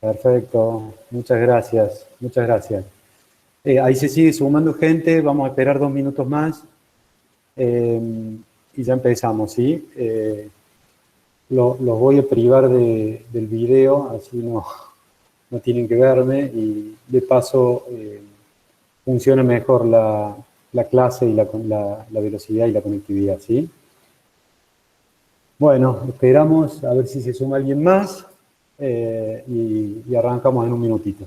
Perfecto, muchas gracias, muchas gracias. Ahí se sigue sumando gente, vamos a esperar 2 minutos más y ya empezamos, ¿sí? Los voy a privar del video, así no tienen que verme y de paso funciona mejor la clase y la velocidad y la conectividad, ¿sí? Bueno, esperamos a ver si se suma alguien más y arrancamos en un minutito.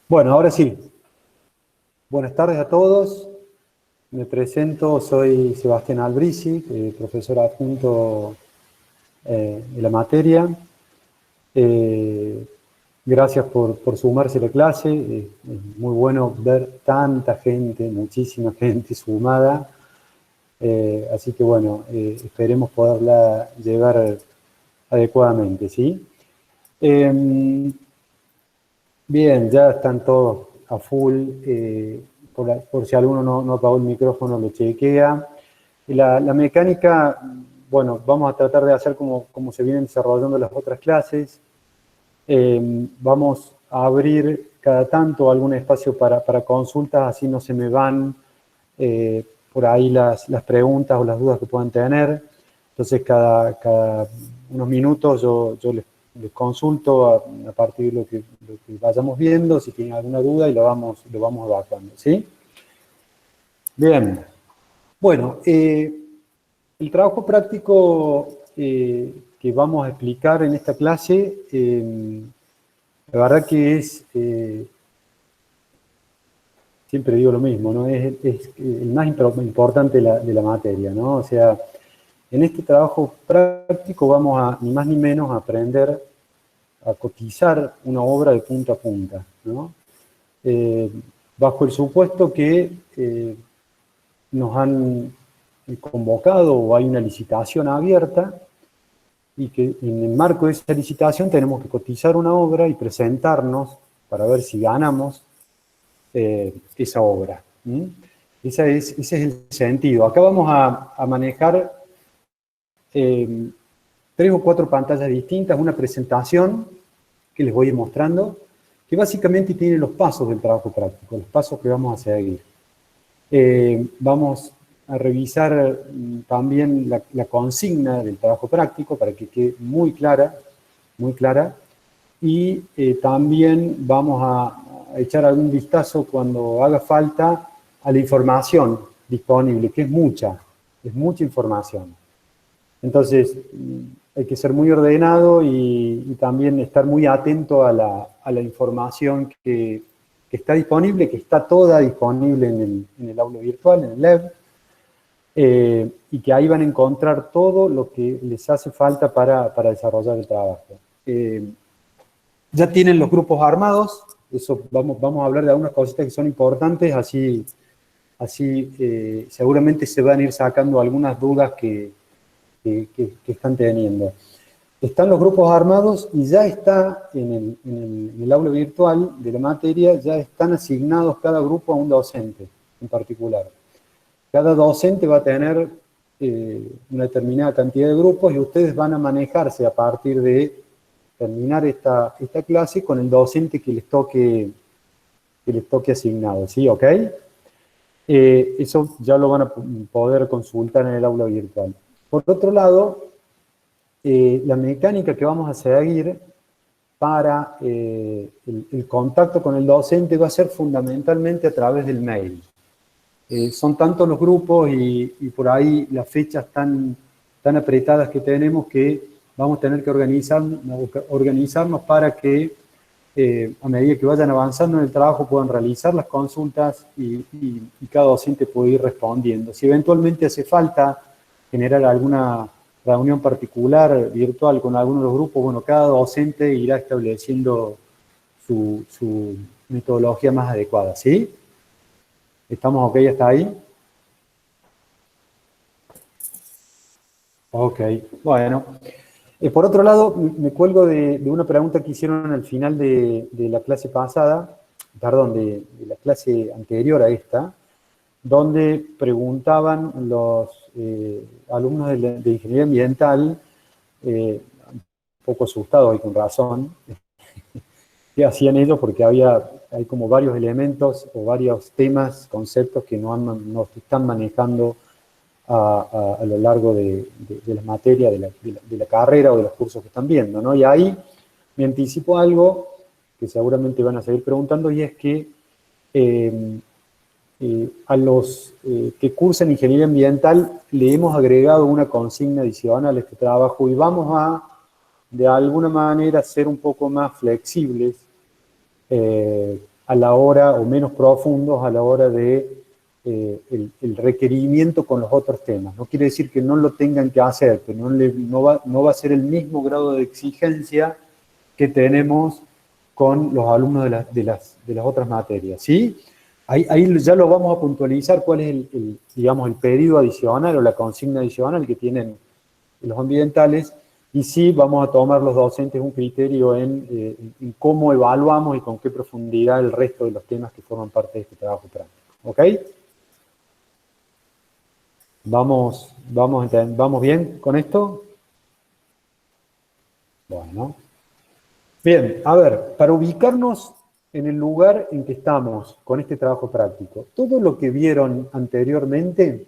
Bueno, ahora sí. Buenas tardes a todos. Me presento, soy Sebastián Albrisi, profesor adjunto de la materia. Gracias por sumarse a la clase. Es muy bueno ver tanta gente, muchísima gente sumada. Así que bueno, esperemos poderla llevar adecuadamente, ¿sí? Bien, ya están todos a full. Por si alguno no apagó el micrófono, lo chequea. Y la mecánica, bueno, vamos a tratar de hacer como se vienen desarrollando las otras clases. Vamos a abrir cada tanto algún espacio para consultas, así no se me van por ahí las preguntas o las dudas que puedan tener. Entonces, cada unos minutos yo les consulto a partir de lo que vayamos viendo, si tienen alguna duda y lo vamos evacuando, ¿sí? Bien. Bueno, el trabajo práctico que vamos a explicar en esta clase, la verdad que es, siempre digo lo mismo, ¿no? Es el más importante de la materia, ¿no? O sea, en este trabajo práctico vamos a, ni más ni menos, a aprender a cotizar una obra de punta a punta, ¿no? Bajo el supuesto que nos han convocado o hay una licitación abierta y que en el marco de esa licitación tenemos que cotizar una obra y presentarnos para ver si ganamos esa obra. Ese es el sentido. Acá vamos a manejar 3 o 4 pantallas distintas, una presentación que les voy a ir mostrando, que básicamente tiene los pasos del trabajo práctico, los pasos que vamos a seguir. Vamos a revisar también la consigna del trabajo práctico para que quede muy clara, y también vamos a echar algún vistazo cuando haga falta a la información disponible, que es mucha información. Entonces, hay que ser muy ordenado y también estar muy atento a la información que está disponible, que está toda disponible en el aula virtual, en el LEB, y que ahí van a encontrar todo lo que les hace falta para desarrollar el trabajo. Ya tienen los grupos armados, eso vamos a hablar de algunas cositas que son importantes, así seguramente se van a ir sacando algunas dudas que están teniendo. Están los grupos armados y ya está en el aula virtual de la materia, ya están asignados cada grupo a un docente en particular. Cada docente va a tener una determinada cantidad de grupos y ustedes van a manejarse a partir de terminar esta clase con el docente que les toque asignado, ¿sí? ¿Ok? Eso ya lo van a poder consultar en el aula virtual. Por otro lado, la mecánica que vamos a seguir para el contacto con el docente va a ser fundamentalmente a través del mail. Son tantos los grupos y por ahí las fechas tan apretadas que tenemos que vamos a tener que organizarnos para que a medida que vayan avanzando en el trabajo puedan realizar las consultas y cada docente puede ir respondiendo. Si eventualmente hace falta generar alguna reunión particular virtual con alguno de los grupos, bueno, cada docente irá estableciendo su metodología más adecuada, ¿sí? ¿Estamos ok hasta ahí? Ok, bueno. Por otro lado, me cuelgo de una pregunta que hicieron al final de la clase pasada, perdón, de la clase anterior a esta, donde preguntaban los alumnos de Ingeniería Ambiental, un poco asustados y con razón, qué hacían ellos porque hay como varios elementos o varios temas, conceptos que no están manejando a lo largo de las materias, de la carrera o de los cursos que están viendo, ¿no? Y ahí me anticipo algo que seguramente van a seguir preguntando, y es que a los que cursan Ingeniería Ambiental le hemos agregado una consigna adicional a este trabajo y vamos a, de alguna manera, ser un poco más flexibles a la hora, o menos profundos a la hora de el requerimiento con los otros temas. No quiere decir que no lo tengan que hacer, pero no va a ser el mismo grado de exigencia que tenemos con los alumnos de las otras materias, ¿sí? Ahí ya lo vamos a puntualizar cuál es digamos, el pedido adicional o la consigna adicional que tienen los ambientales, y sí vamos a tomar los docentes un criterio en cómo evaluamos y con qué profundidad el resto de los temas que forman parte de este trabajo práctico. ¿Ok? ¿Vamos bien con esto? Bueno. Bien, a ver, para ubicarnos en el lugar en que estamos con este trabajo práctico, todo lo que vieron anteriormente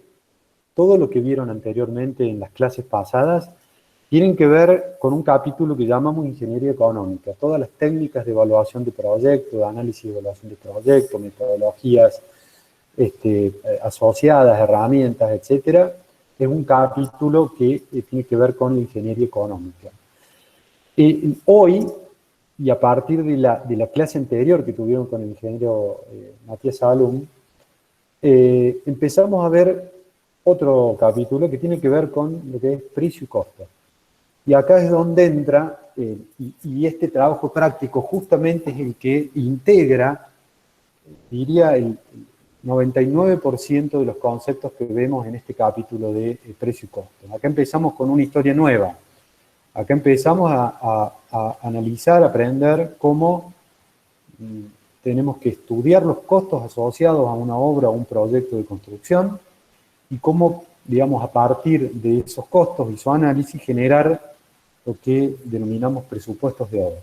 en las clases pasadas, tienen que ver con un capítulo que llamamos Ingeniería Económica. Todas las técnicas de evaluación de proyectos, de análisis y evaluación de proyectos, metodologías asociadas, herramientas, etcétera, es un capítulo que tiene que ver con la ingeniería económica. Hoy, y a partir de la clase anterior que tuvieron con el ingeniero Matías Salum, empezamos a ver otro capítulo que tiene que ver con lo que es precio y costo. Y acá es donde entra, y este trabajo práctico justamente es el que integra, diría, el 99% de los conceptos que vemos en este capítulo de precio y costo. Acá empezamos con una historia nueva. Acá empezamos a analizar, a aprender cómo tenemos que estudiar los costos asociados a una obra o un proyecto de construcción y cómo, digamos, a partir de esos costos y su análisis generar lo que denominamos presupuestos de obra.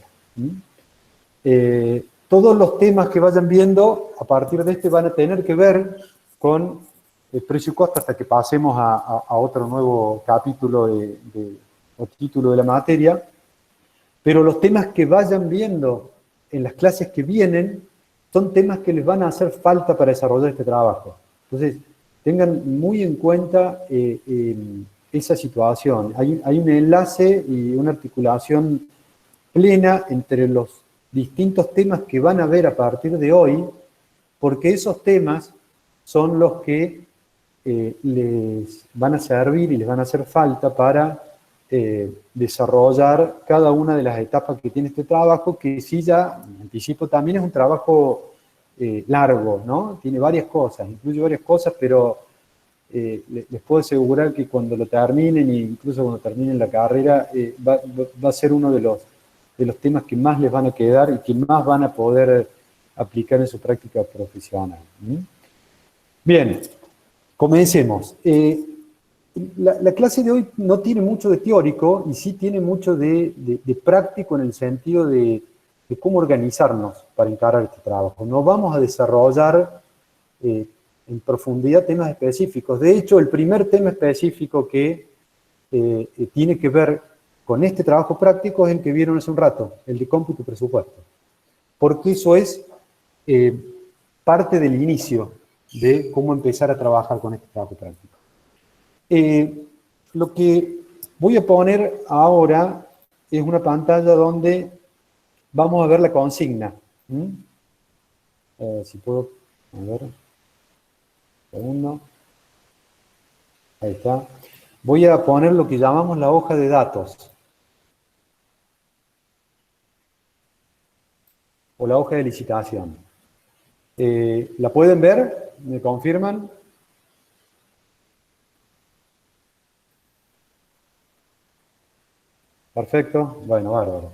Todos los temas que vayan viendo a partir de este van a tener que ver con el precio y costo hasta que pasemos a otro nuevo capítulo o título de la materia, pero los temas que vayan viendo en las clases que vienen son temas que les van a hacer falta para desarrollar este trabajo. Entonces, tengan muy en cuenta esa situación. Hay un enlace y una articulación plena entre los distintos temas que van a ver a partir de hoy, porque esos temas son los que les van a servir y les van a hacer falta para desarrollar cada una de las etapas que tiene este trabajo, que sí ya, anticipo, también es un trabajo largo, ¿no? Tiene varias cosas, incluye varias cosas, pero les puedo asegurar que cuando lo terminen, e incluso cuando terminen la carrera, va a ser uno de los temas que más les van a quedar y que más van a poder aplicar en su práctica profesional. Bien, comencemos. La clase de hoy no tiene mucho de teórico y sí tiene mucho de práctico en el sentido de cómo organizarnos para encarar este trabajo. No vamos a desarrollar en profundidad temas específicos. De hecho, el primer tema específico que tiene que ver con este trabajo práctico es el que vieron hace un rato, el de cómputo y presupuesto. Porque eso es parte del inicio de cómo empezar a trabajar con este trabajo práctico. Lo que voy a poner ahora es una pantalla donde vamos a ver la consigna. Si puedo, a ver, un segundo. Ahí está. Voy a poner lo que llamamos la hoja de datos. O la hoja de licitación. ¿La pueden ver? ¿Me confirman? Perfecto. Bueno, bárbaro.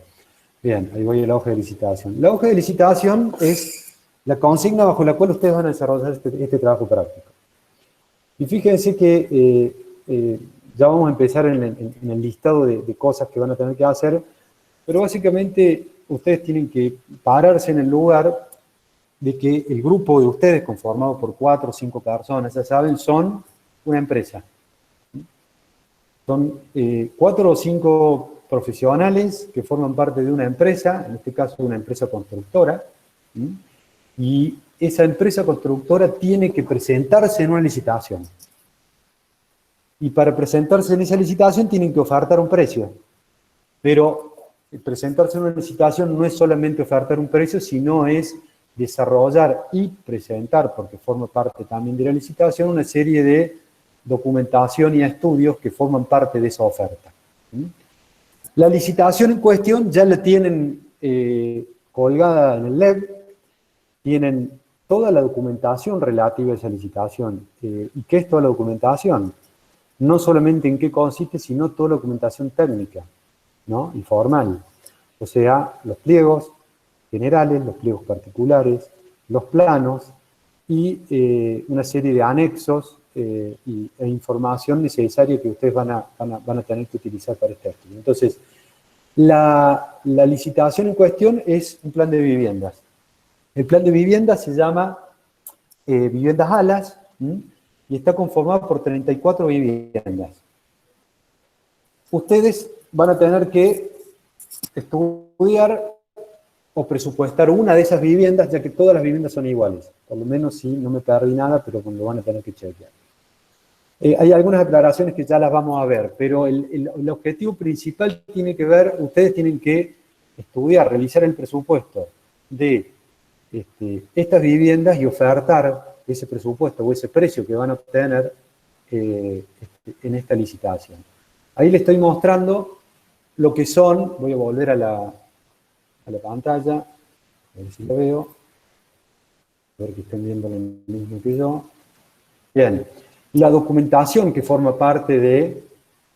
Bien, ahí voy a la hoja de licitación. La hoja de licitación es la consigna bajo la cual ustedes van a desarrollar este trabajo práctico. Y fíjense que ya vamos a empezar en el listado de cosas que van a tener que hacer, pero básicamente ustedes tienen que pararse en el lugar de que el grupo de ustedes, conformado por 4 o 5 personas, ya saben, son una empresa. Son 4 o 5 profesionales que forman parte de una empresa, en este caso una empresa constructora, y esa empresa constructora tiene que presentarse en una licitación. Y para presentarse en esa licitación tienen que ofertar un precio. Pero presentarse en una licitación no es solamente ofertar un precio, sino es desarrollar y presentar, porque forma parte también de la licitación, una serie de documentación y estudios que forman parte de esa oferta. La licitación en cuestión ya la tienen colgada en el LEB, tienen toda la documentación relativa a esa licitación. ¿Y qué es toda la documentación? No solamente en qué consiste, sino toda la documentación técnica, ¿no? Y formal. O sea, los pliegos generales, los pliegos particulares, los planos y una serie de anexos e información necesaria que ustedes van a tener que utilizar para este estudio. Entonces, la licitación en cuestión es un plan de viviendas. El plan de viviendas se llama Viviendas Alas, y está conformado por 34 viviendas. Ustedes van a tener que estudiar o presupuestar una de esas viviendas, ya que todas las viviendas son iguales. Por lo menos si no me perdí nada, pero lo van a tener que chequear. Hay algunas aclaraciones que ya las vamos a ver, pero el objetivo principal tiene que ver, ustedes tienen que estudiar, realizar el presupuesto de estas viviendas y ofertar ese presupuesto o ese precio que van a obtener en esta licitación. Ahí les estoy mostrando lo que son, voy a volver a la pantalla, a ver si lo veo, a ver que estén viendo lo mismo que yo. Bien, la documentación que forma parte de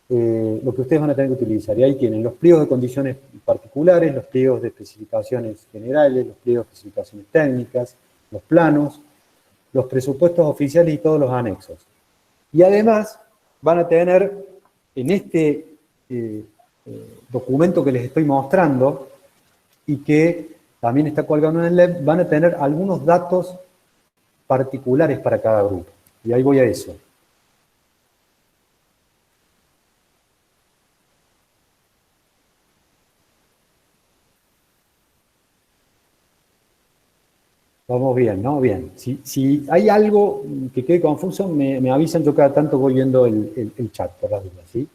lo que ustedes van a tener que utilizar. Y ahí tienen los pliegos de condiciones particulares, los pliegos de especificaciones generales, los pliegos de especificaciones técnicas, los planos, los presupuestos oficiales y todos los anexos. Y además van a tener en este documento que les estoy mostrando y que también está colgado en el LEB, van a tener algunos datos particulares para cada grupo. Y ahí voy a eso. Vamos bien, ¿no? Bien. Si hay algo que quede confuso, me avisan, yo cada tanto voy viendo el chat, por las dudas, ¿sí?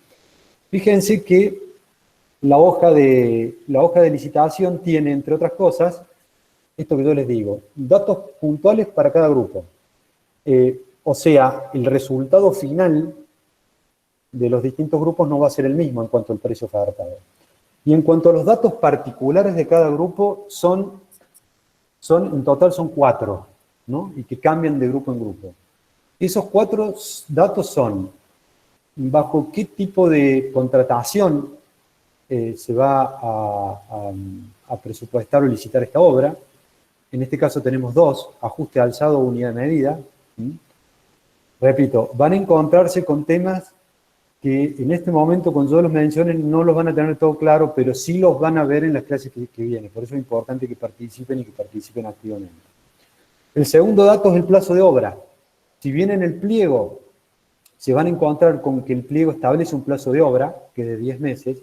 Fíjense que la hoja de licitación tiene, entre otras cosas, esto que yo les digo, datos puntuales para cada grupo. O sea, el resultado final de los distintos grupos no va a ser el mismo en cuanto al precio ofertado. Y en cuanto a los datos particulares de cada grupo, en total son 4, ¿no? Y que cambian de grupo en grupo. Esos 4 datos son bajo qué tipo de contratación se va a presupuestar o licitar esta obra. En este caso tenemos 2, ajuste alzado o unidad de medida. Repito, van a encontrarse con temas que en este momento, cuando yo los mencione, no los van a tener todo claro, pero sí los van a ver en las clases que vienen. Por eso es importante que participen y que participen activamente. El segundo dato es el plazo de obra. Si bien en el pliego se van a encontrar con que el pliego establece un plazo de obra, que es de 10 meses,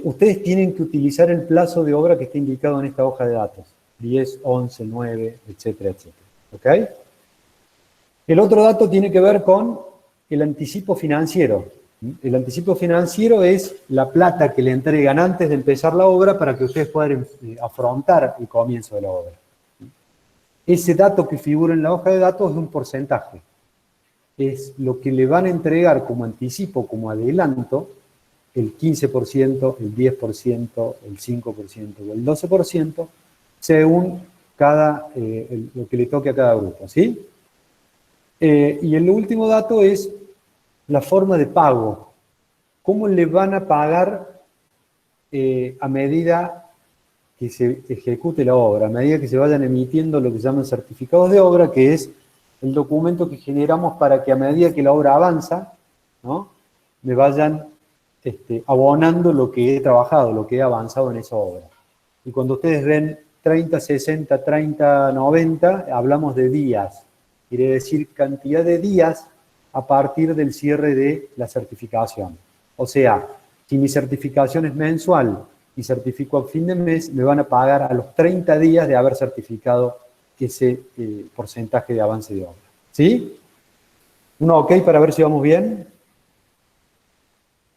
ustedes tienen que utilizar el plazo de obra que está indicado en esta hoja de datos. 10, 11, 9, etcétera, etcétera. ¿Ok? El otro dato tiene que ver con el anticipo financiero. El anticipo financiero es la plata que le entregan antes de empezar la obra para que ustedes puedan afrontar el comienzo de la obra. Ese dato que figura en la hoja de datos es un porcentaje. Es lo que le van a entregar como anticipo, como adelanto, el 15%, el 10%, el 5% o el 12%, según lo que le toque a cada grupo, ¿sí? Y el último dato es la forma de pago. ¿Cómo le van a pagar a medida que se ejecute la obra, a medida que se vayan emitiendo lo que se llaman certificados de obra, que es el documento que generamos para que a medida que la obra avanza, ¿no?, me vayan abonando lo que he trabajado, lo que he avanzado en esa obra. Y cuando ustedes ven 30, 60, 30, 90, hablamos de días. Quiere decir cantidad de días a partir del cierre de la certificación. O sea, si mi certificación es mensual y certifico a fin de mes, me van a pagar a los 30 días de haber certificado ese porcentaje de avance de obra. ¿Sí? ¿Uno ok para ver si vamos bien?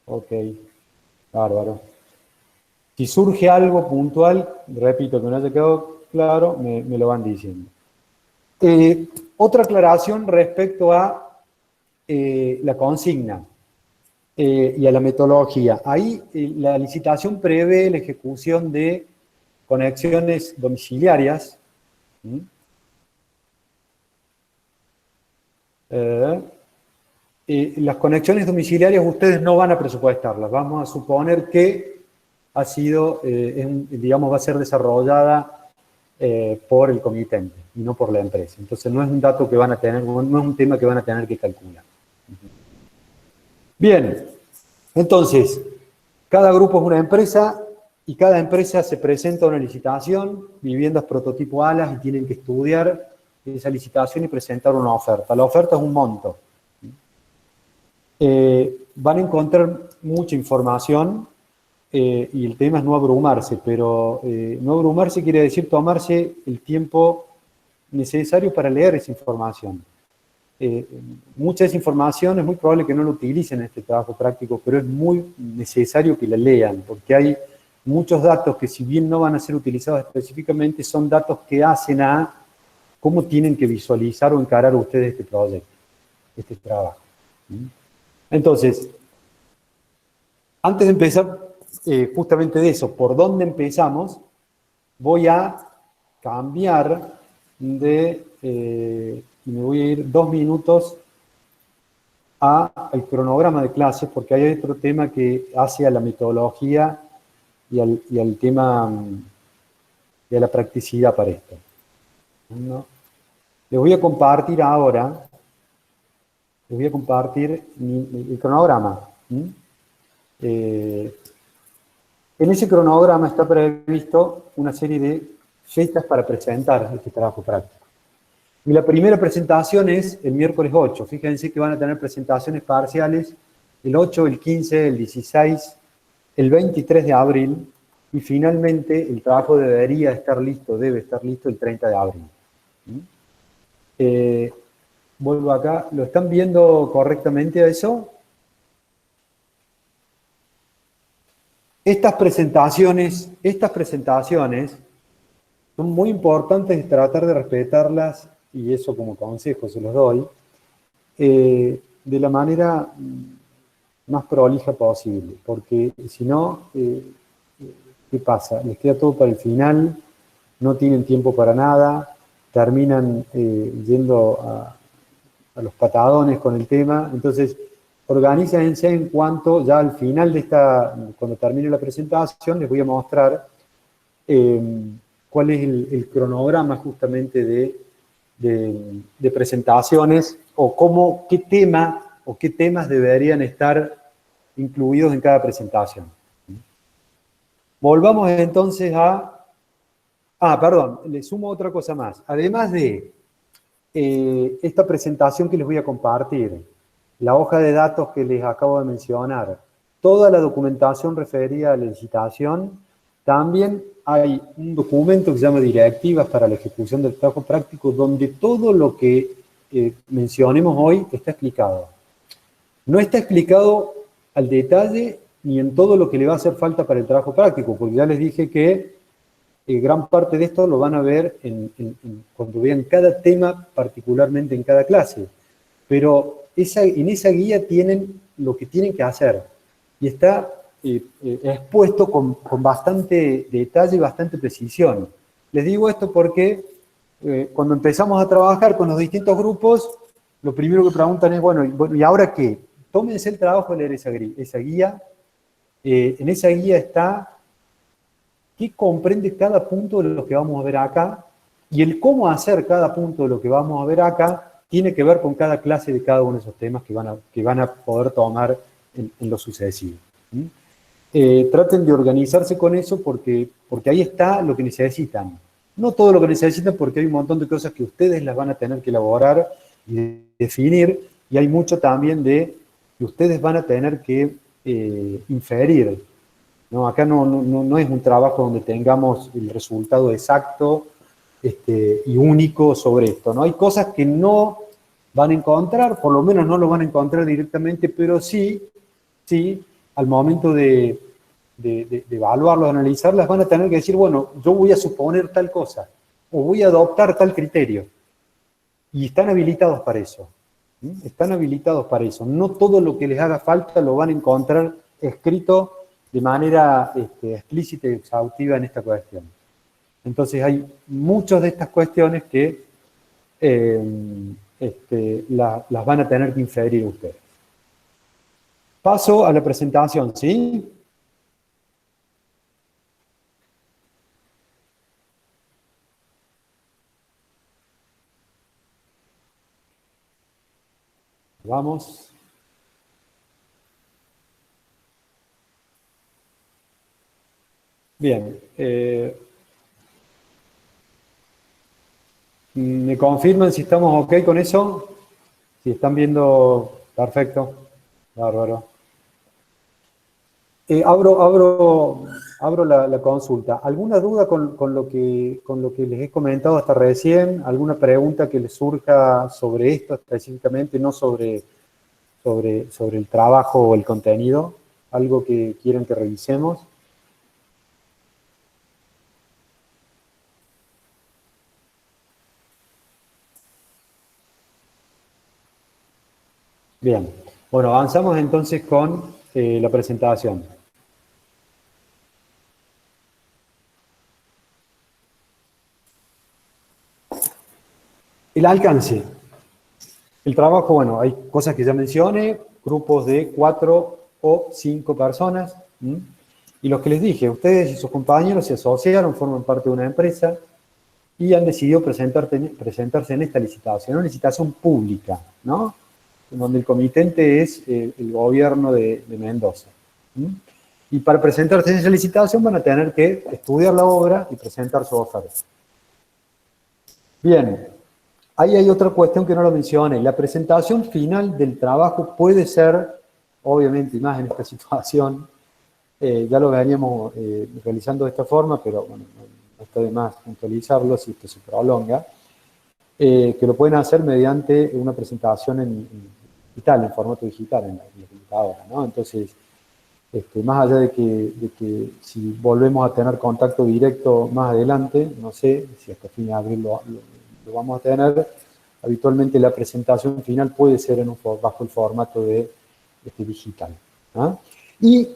Ok, bárbaro. Si surge algo puntual, repito, que no haya quedado claro, me lo van diciendo. Otra aclaración respecto a la consigna y a la metodología. Ahí la licitación prevé la ejecución de conexiones domiciliarias. Las conexiones domiciliarias ustedes no van a presupuestarlas. Vamos a suponer que ha sido, digamos, va a ser desarrollada por el comitente y no por la empresa. Entonces no es un dato que van a tener, no es un tema que van a tener que calcular. Bien, entonces, cada grupo es una empresa y cada empresa se presenta a una licitación, viviendas prototipo ALAS, y tienen que estudiar esa licitación y presentar una oferta. La oferta es un monto. Van a encontrar mucha información y el tema es no abrumarse, pero no abrumarse quiere decir tomarse el tiempo necesario para leer esa información. Mucha de esa información es muy probable que no la utilicen en este trabajo práctico, pero es muy necesario que la lean, porque hay muchos datos que, si bien no van a ser utilizados específicamente, son datos que hacen a cómo tienen que visualizar o encarar ustedes este proyecto, este trabajo. Entonces, antes de empezar justamente de eso, por dónde empezamos, voy a cambiar y me voy a ir 2 minutos al cronograma de clases, porque hay otro tema que hace a la metodología y al tema y a la practicidad para esto. ¿No? Les voy a compartir ahora, les voy a compartir el cronograma. En ese cronograma está previsto una serie de fechas para presentar este trabajo práctico. Y la primera presentación es el miércoles 8. Fíjense que van a tener presentaciones parciales el 8, el 15, el 16, el 23 de abril, y finalmente el trabajo debería estar listo, debe estar listo el 30 de abril. Vuelvo acá. ¿Lo están viendo correctamente a eso? Estas presentaciones son muy importantes de tratar de respetarlas, y eso como consejo se los doy, de la manera más prolija posible, porque si no, ¿qué pasa? Les queda todo para el final, no tienen tiempo para nada, terminan yendo a los patadones con el tema. Entonces, organícense en cuanto ya al final de cuando termine la presentación, les voy a mostrar cuál es el cronograma justamente de presentaciones, o qué tema o qué temas deberían estar incluidos en cada presentación. Volvamos entonces perdón, le sumo otra cosa más. Además de esta presentación que les voy a compartir, la hoja de datos que les acabo de mencionar, toda la documentación referida a la licitación, también hay un documento que se llama Directivas para la ejecución del trabajo práctico, donde todo lo que mencionemos hoy está explicado. No está explicado al detalle ni en todo lo que le va a hacer falta para el trabajo práctico, porque ya les dije que gran parte de esto lo van a ver cuando vean cada tema particularmente en cada clase. Pero en esa guía tienen lo que tienen que hacer. Y está expuesto con bastante detalle y bastante precisión. Les digo esto porque cuando empezamos a trabajar con los distintos grupos, lo primero que preguntan es, bueno, ¿y ahora qué? Tómense el trabajo de leer esa guía. En esa guía está qué comprende cada punto de lo que vamos a ver acá, y el cómo hacer cada punto de lo que vamos a ver acá tiene que ver con cada clase de cada uno de esos temas que van a poder tomar en lo sucesivo. ¿Mm? Traten de organizarse con eso porque ahí está lo que necesitan. No todo lo que necesitan porque hay un montón de cosas que ustedes las van a tener que elaborar y definir, y hay mucho también de que ustedes van a tener que inferir. ¿No? Acá no es un trabajo donde tengamos el resultado exacto y único sobre esto. ¿No? Hay cosas que no van a encontrar, por lo menos no lo van a encontrar directamente, pero sí, al momento de evaluarlas, de analizarlas, van a tener que decir, bueno, yo voy a suponer tal cosa, o voy a adoptar tal criterio. Y están habilitados para eso. ¿Sí? Están habilitados para eso. No todo lo que les haga falta lo van a encontrar escrito de manera explícita y exhaustiva en esta cuestión. Entonces hay muchas de estas cuestiones que las van a tener que inferir ustedes. Paso a la presentación, ¿sí? Vamos. Bien. ¿Me confirman si estamos ok con eso? Si están viendo, perfecto. Bárbaro. Abro la consulta. ¿Alguna duda con lo que les he comentado hasta recién? ¿Alguna pregunta que les surja sobre esto específicamente, no sobre el trabajo o el contenido? ¿Algo que quieran que revisemos? Bien. Bueno, avanzamos entonces con la presentación. El alcance. El trabajo, bueno, hay cosas que ya mencioné, grupos de 4 o 5 personas. Y los que les dije, ustedes y sus compañeros se asociaron, forman parte de una empresa y han decidido presentarse en esta licitación, una licitación pública, ¿no? Donde el comitente es el gobierno de Mendoza. Y para presentarse en esa licitación van a tener que estudiar la obra y presentar su oferta. Bien, ahí hay otra cuestión que no lo mencioné. La presentación final del trabajo puede ser, obviamente, y más en esta situación, ya lo veníamos realizando de esta forma, pero bueno, no está de más puntualizarlo si esto se prolonga, que lo pueden hacer mediante una presentación digital, en formato digital, en la computadora, ¿no? Entonces, más allá de que si volvemos a tener contacto directo más adelante, no sé si hasta fin de abril lo vamos a tener, habitualmente la presentación final puede ser bajo el formato de digital. ¿Ah? Y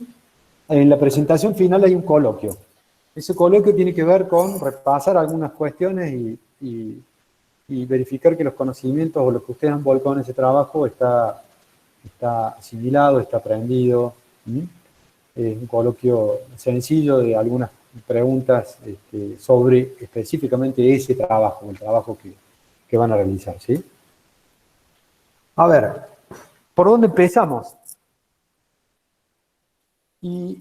en la presentación final hay un coloquio. Ese coloquio tiene que ver con repasar algunas cuestiones y verificar que los conocimientos o lo que ustedes han volcado en ese trabajo está asimilado, está aprendido. Es un coloquio sencillo de algunas preguntas sobre específicamente ese trabajo, el trabajo que van a realizar, ¿sí? A ver, ¿por dónde empezamos? Y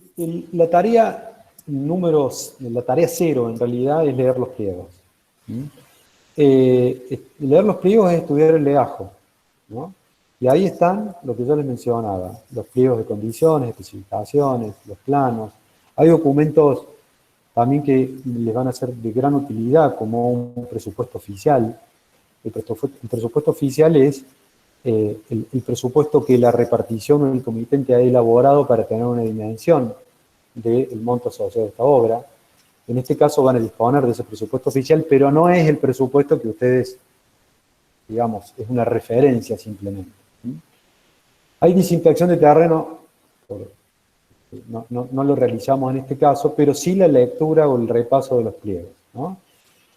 la tarea la tarea cero en realidad es leer los pliegos. Leer los pliegos es estudiar el legajo, ¿no? Y ahí están lo que yo les mencionaba, los pliegos de condiciones, especificaciones, los planos. Hay documentos también que les van a ser de gran utilidad, como un presupuesto oficial. El presupuesto oficial es el presupuesto que la repartición o el comitente ha elaborado para tener una dimensión del monto asociado a esta obra. En este caso van a disponer de ese presupuesto oficial, pero no es el presupuesto que ustedes, digamos, es una referencia simplemente. Hay desinfección de terreno, no lo realizamos en este caso, pero sí la lectura o el repaso de los pliegos, ¿no?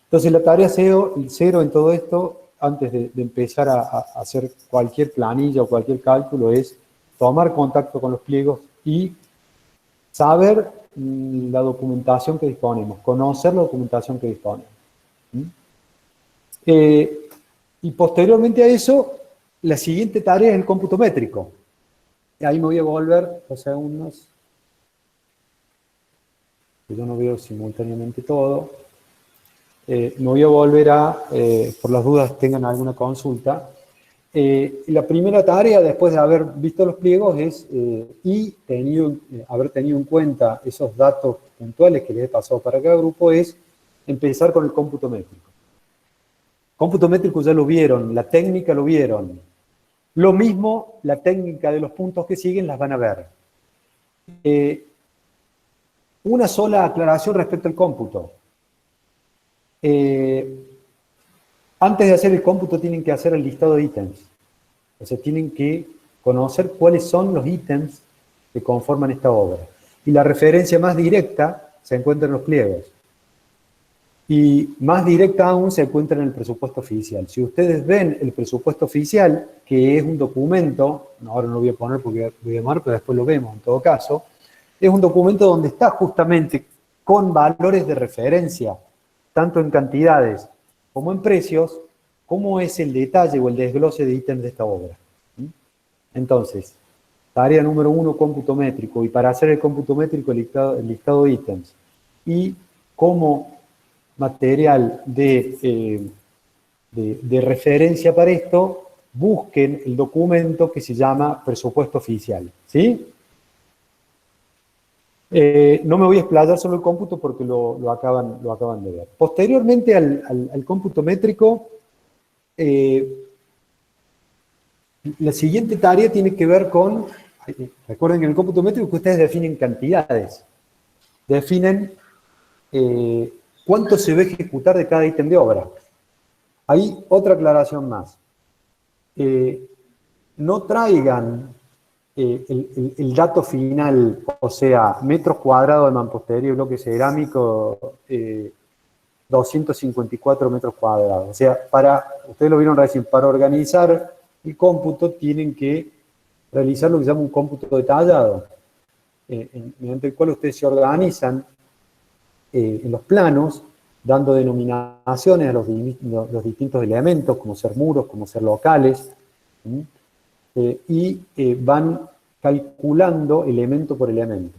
Entonces la tarea cero en todo esto, antes de empezar a hacer cualquier planilla o cualquier cálculo, es tomar contacto con los pliegos y saber la documentación que disponemos, conocer la documentación que disponemos. Y posteriormente a eso, la siguiente tarea es el cómputo métrico. Y ahí me voy a volver 2 segundos. Yo no veo simultáneamente todo. Me voy a volver a, por las dudas tengan alguna consulta. La primera tarea, después de haber visto los pliegos, es haber tenido en cuenta esos datos puntuales que les he pasado para cada grupo, es empezar con el cómputo métrico. Cómputo métrico ya lo vieron, la técnica lo vieron. Lo mismo, la técnica de los puntos que siguen las van a ver. Una sola aclaración respecto al cómputo. Antes de hacer el cómputo tienen que hacer el listado de ítems. O sea, tienen que conocer cuáles son los ítems que conforman esta obra. Y la referencia más directa se encuentra en los pliegos. Y más directa aún se encuentra en el presupuesto oficial. Si ustedes ven el presupuesto oficial, que es un documento, ahora no lo voy a poner porque voy a llamar, pero después lo vemos en todo caso, es un documento donde está justamente con valores de referencia, tanto en cantidades como en precios, cómo es el detalle o el desglose de ítems de esta obra. Entonces, tarea número 1, cómputo métrico, y para hacer el cómputo métrico, el listado de ítems. Y como material de referencia para esto, busquen el documento que se llama presupuesto oficial, ¿sí? No me voy a explayar sobre el cómputo porque lo acaban de ver. Posteriormente al cómputo métrico, la siguiente tarea tiene que ver con, recuerden que en el cómputo métrico ustedes definen cantidades, definen cuánto se va a ejecutar de cada ítem de obra. Hay otra aclaración más. No traigan el dato final, o sea, metros cuadrados de mampostería y bloque cerámico, 254 metros cuadrados. O sea, ustedes lo vieron recién, para organizar el cómputo tienen que realizar lo que se llama un cómputo detallado, mediante el cual ustedes se organizan en los planos, dando denominaciones a los distintos elementos, como ser muros, como ser locales, y van calculando elemento por elemento.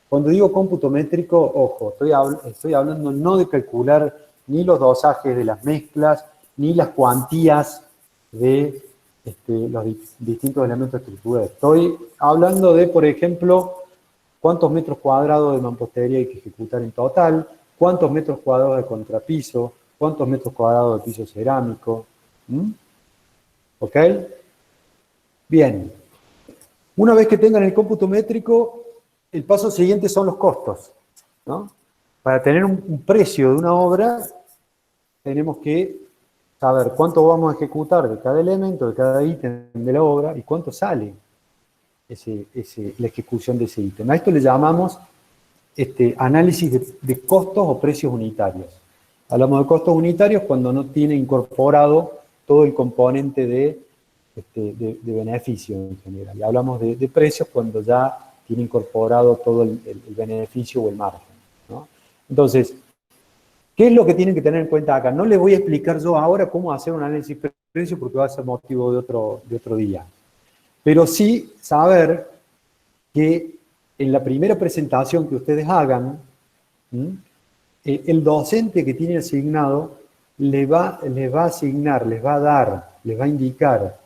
Cuando digo cómputo métrico, ojo, estoy hablando no de calcular ni los dosajes de las mezclas, ni las cuantías de los distintos elementos estructurales. Estoy hablando de, por ejemplo, cuántos metros cuadrados de mampostería hay que ejecutar en total, cuántos metros cuadrados de contrapiso, cuántos metros cuadrados de piso cerámico. ¿Ok? Bien. Una vez que tengan el cómputo métrico, el paso siguiente son los costos, ¿no? Para tener un precio de una obra, tenemos que saber cuánto vamos a ejecutar de cada elemento, de cada ítem de la obra, y cuánto sale la ejecución de ese ítem. A esto le llamamos análisis de costos o precios unitarios. Hablamos de costos unitarios cuando no tiene incorporado todo el componente de beneficio en general. Y hablamos de precios cuando ya tiene incorporado todo el beneficio o el margen, ¿no? Entonces, ¿qué es lo que tienen que tener en cuenta acá? No les voy a explicar yo ahora cómo hacer un análisis de precio porque va a ser motivo de otro día. Pero sí saber que en la primera presentación que ustedes hagan, el docente que tiene asignado les va a asignar, les va a indicar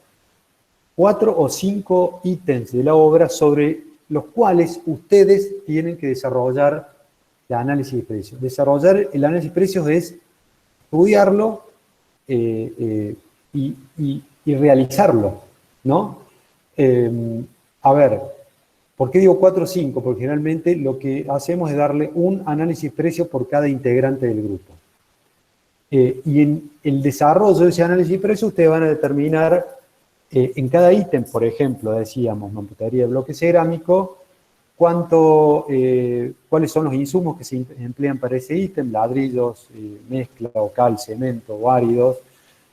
4 o 5 ítems de la obra sobre los cuales ustedes tienen que desarrollar el análisis de precios. Desarrollar el análisis de precios es estudiarlo y realizarlo, ¿no? A ver, ¿por qué digo 4 o 5? Porque generalmente lo que hacemos es darle un análisis de precios por cada integrante del grupo. Y en el desarrollo de ese análisis de precios ustedes van a determinar en cada ítem, por ejemplo, decíamos, mampostería de bloque cerámico, cuáles son los insumos que se emplean para ese ítem, ladrillos, mezcla o cal, cemento o áridos,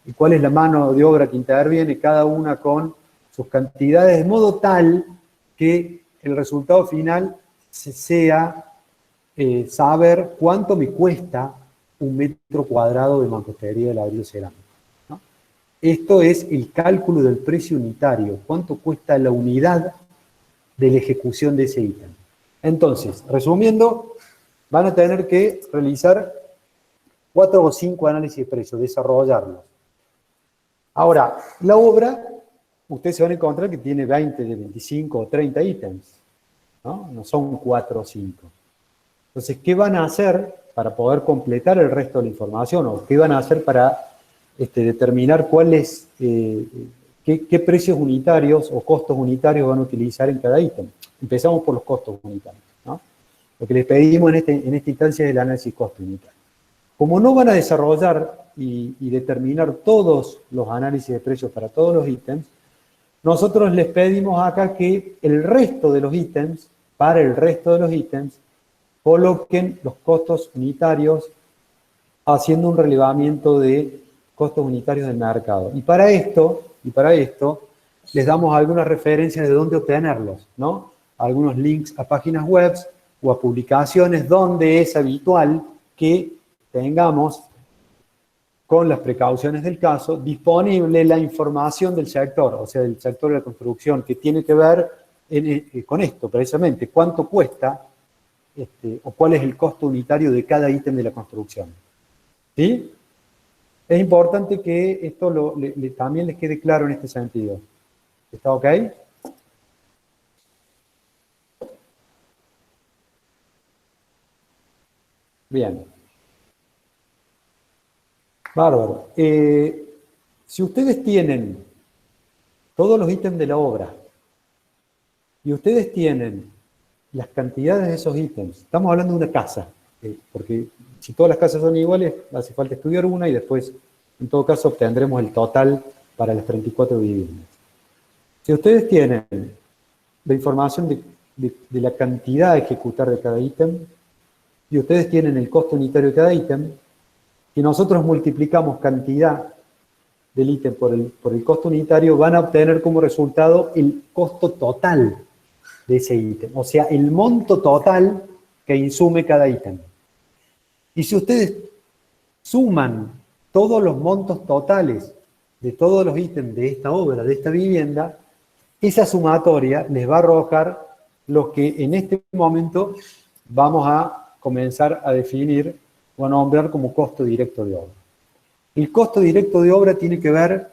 y cuál es la mano de obra que interviene, cada una con sus cantidades, de modo tal que el resultado final sea saber cuánto me cuesta un metro cuadrado de mampostería de ladrillo cerámico, ¿no? Esto es el cálculo del precio unitario, cuánto cuesta la unidad de la ejecución de ese ítem. Entonces, resumiendo, van a tener que realizar 4 o 5 análisis de precios, desarrollarlos. Ahora, la obra, ustedes se van a encontrar que tiene 20, de 25 o 30 ítems, ¿no? No son 4 o 5. Entonces, ¿qué van a hacer para poder completar el resto de la información? ¿O qué van a hacer para determinar cuáles, qué precios unitarios o costos unitarios van a utilizar en cada ítem? Empezamos por los costos unitarios, ¿no? Lo que les pedimos en esta instancia es el análisis costo unitario. Como no van a desarrollar y determinar todos los análisis de precios para todos los ítems, nosotros les pedimos acá que el resto de los ítems, para el resto de los ítems, coloquen los costos unitarios haciendo un relevamiento de costos unitarios del mercado. Y para esto les damos algunas referencias de dónde obtenerlos, ¿no? Algunos links a páginas web o a publicaciones donde es habitual que tengamos, con las precauciones del caso, disponible la información del sector, o sea, del sector de la construcción, que tiene que ver con esto, precisamente, cuánto cuesta o cuál es el costo unitario de cada ítem de la construcción. ¿Sí? Es importante que esto también les quede claro en este sentido. ¿Está ok? Bien. Bárbaro. Si ustedes tienen todos los ítems de la obra y ustedes tienen las cantidades de esos ítems, estamos hablando de una casa, porque si todas las casas son iguales, hace falta estudiar una y después, en todo caso, obtendremos el total para las 34 viviendas. Si ustedes tienen la información de la cantidad a ejecutar de cada ítem y ustedes tienen el costo unitario de cada ítem, y nosotros multiplicamos cantidad del ítem por el costo unitario, van a obtener como resultado el costo total de ese ítem, o sea, el monto total que insume cada ítem. Y si ustedes suman todos los montos totales de todos los ítems de esta obra, de esta vivienda, esa sumatoria les va a arrojar lo que en este momento vamos a comenzar a definir o a nombrar como costo directo de obra. El costo directo de obra tiene que ver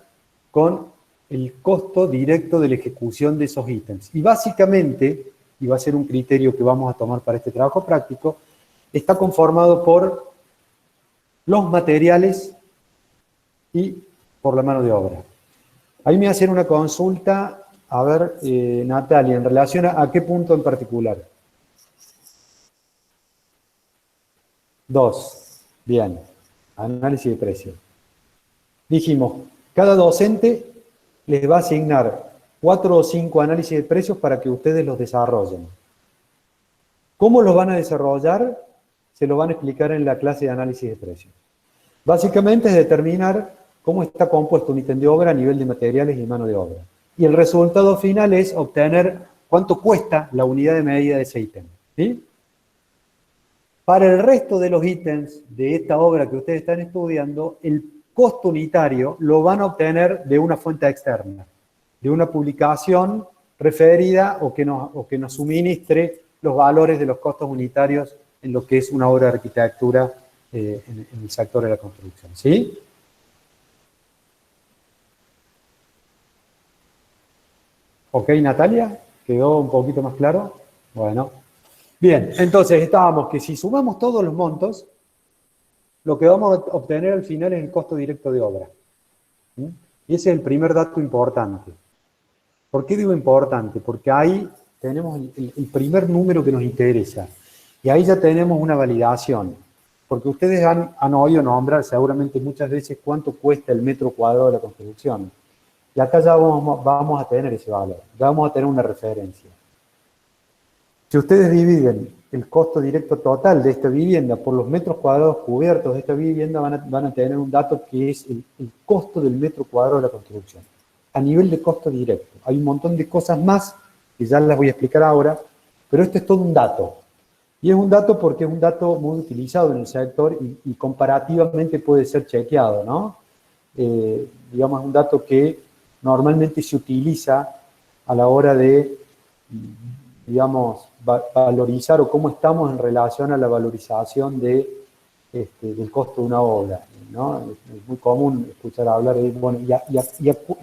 con el costo directo de la ejecución de esos ítems. Y básicamente, y va a ser un criterio que vamos a tomar para este trabajo práctico, está conformado por los materiales y por la mano de obra. Ahí me hacen una consulta, a ver, Natalia, en relación a qué punto en particular. 2. Bien. Análisis de precios. Dijimos, cada docente les va a asignar 4 o 5 análisis de precios para que ustedes los desarrollen. ¿Cómo los van a desarrollar? Se lo van a explicar en la clase de análisis de precios. Básicamente es determinar cómo está compuesto un ítem de obra a nivel de materiales y mano de obra. Y el resultado final es obtener cuánto cuesta la unidad de medida de ese ítem. ¿Sí? Para el resto de los ítems de esta obra que ustedes están estudiando, el costo unitario lo van a obtener de una fuente externa, de una publicación referida o que nos suministre los valores de los costos unitarios en lo que es una obra de arquitectura en el sector de la construcción. ¿Sí? ¿Ok, Natalia? ¿Quedó un poquito más claro? Bueno. Bien, entonces estábamos que si sumamos todos los montos, lo que vamos a obtener al final es el costo directo de obra. ¿Sí? Y ese es el primer dato importante. ¿Por qué digo importante? Porque ahí tenemos el primer número que nos interesa. Y ahí ya tenemos una validación. Porque ustedes han oído nombrar seguramente muchas veces cuánto cuesta el metro cuadrado de la construcción. Y acá ya vamos a tener ese valor. Ya vamos a tener una referencia. Si ustedes dividen el costo directo total de esta vivienda por los metros cuadrados cubiertos de esta vivienda, van a tener un dato que es el costo del metro cuadrado de la construcción. A nivel de costo directo. Hay un montón de cosas más, que ya las voy a explicar ahora, Pero esto es todo un dato. Y es un dato porque es un dato muy utilizado en el sector y comparativamente puede ser chequeado, ¿no? Digamos, es un dato que normalmente se utiliza a la hora de, digamos, valorizar o cómo estamos en relación a la valorización del costo de una obra, ¿no? Es muy común escuchar hablar de, bueno, ¿y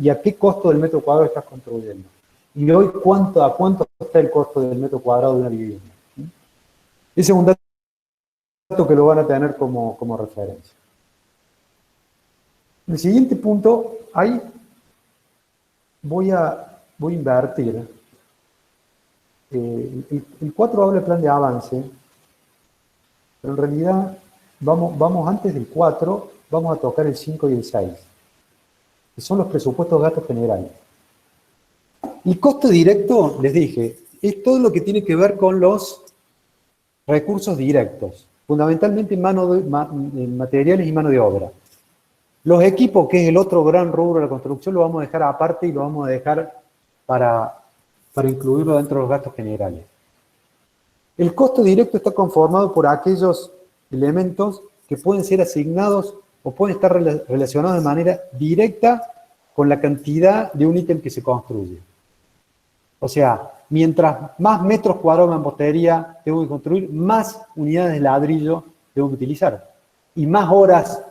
a qué costo del metro cuadrado estás construyendo? Y hoy, ¿a cuánto está el costo del metro cuadrado de una vivienda? Ese es un dato que lo van a tener como referencia. El siguiente punto, ahí voy a invertir. El 4 habla de plan de avance, pero en realidad vamos antes del 4, vamos a tocar el 5 y el 6, que son los presupuestos de gastos generales. El costo directo, les dije, es todo lo que tiene que ver con los recursos directos, fundamentalmente en materiales y mano de obra. Los equipos, que es el otro gran rubro de la construcción, lo vamos a dejar aparte y lo vamos a dejar para incluirlo dentro de los gastos generales. El costo directo está conformado por aquellos elementos que pueden ser asignados o pueden estar relacionados de manera directa con la cantidad de un ítem que se construye. O sea, mientras más metros cuadrados de mampostería tengo que construir, más unidades de ladrillo tengo que utilizar. Y más horas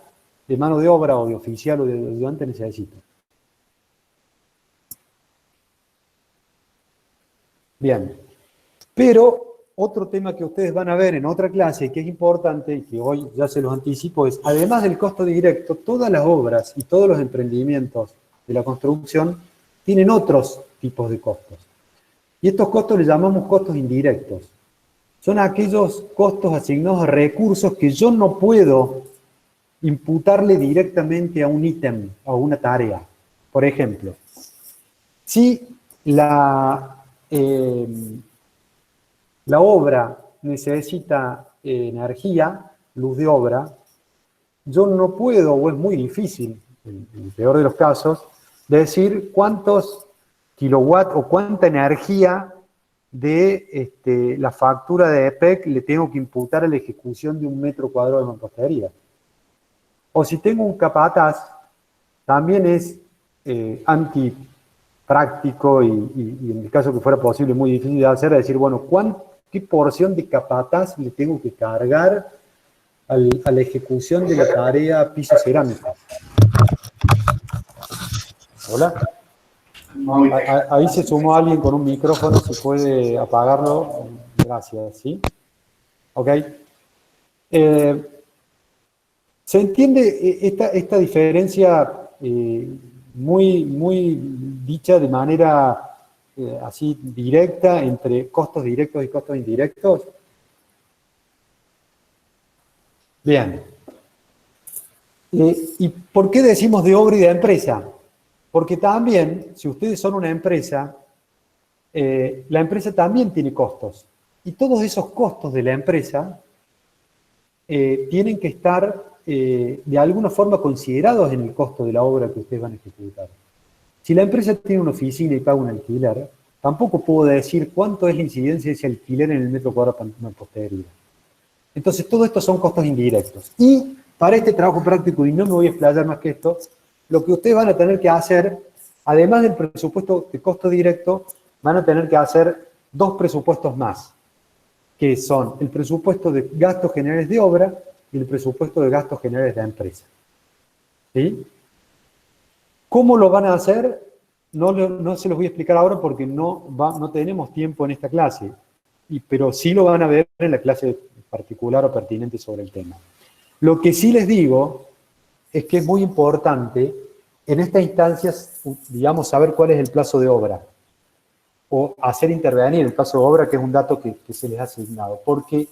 de mano de obra o de oficial o de ayudante necesito. Bien. Pero otro tema que ustedes van a ver en otra clase, que es importante y que hoy ya se los anticipo, es, además del costo directo, todas las obras y todos los emprendimientos de la construcción tienen otros tipos de costos. Y estos costos les llamamos costos indirectos. Son aquellos costos asignados a recursos que yo no puedo imputarle directamente a un ítem, a una tarea. Por ejemplo, si la obra necesita energía, luz de obra, yo no puedo, o es muy difícil, en el peor de los casos, decir cuántos kilowatts o cuánta energía de la factura de EPEC le tengo que imputar a la ejecución de un metro cuadrado de mampostería. O si tengo un capataz, también es antipráctico y en el caso que fuera posible muy difícil de hacer, decir, bueno, ¿qué porción de capataz le tengo que cargar a la ejecución de la tarea piso cerámica? ¿Hola? Ahí se sumó alguien con un micrófono, si puede apagarlo. Gracias, ¿sí? Ok. ¿Se entiende esta diferencia muy dicha de manera así directa entre costos directos y costos indirectos? Bien. ¿Y por qué decimos de obra y de empresa? Porque también, si ustedes son una empresa, la empresa también tiene costos. Y todos esos costos de la empresa tienen que estar de alguna forma considerados en el costo de la obra que ustedes van a ejecutar. Si la empresa tiene una oficina y paga un alquiler, tampoco puedo decir cuánto es la incidencia de ese alquiler en el metro cuadrado de mampostería. Entonces, todo esto son costos indirectos. Y para este trabajo práctico, y no me voy a explayar más que esto, lo que ustedes van a tener que hacer, además del presupuesto de costo directo, van a tener que hacer dos presupuestos más, que son el presupuesto de gastos generales de obra y el presupuesto de gastos generales de empresa. ¿Sí? ¿Cómo lo van a hacer? No se los voy a explicar ahora porque no tenemos tiempo en esta clase, pero sí lo van a ver en la clase particular o pertinente sobre el tema. Lo que sí les digo es que es muy importante en estas instancias, digamos, saber cuál es el plazo de obra o hacer intervenir el plazo de obra, que es un dato que se les ha asignado, porque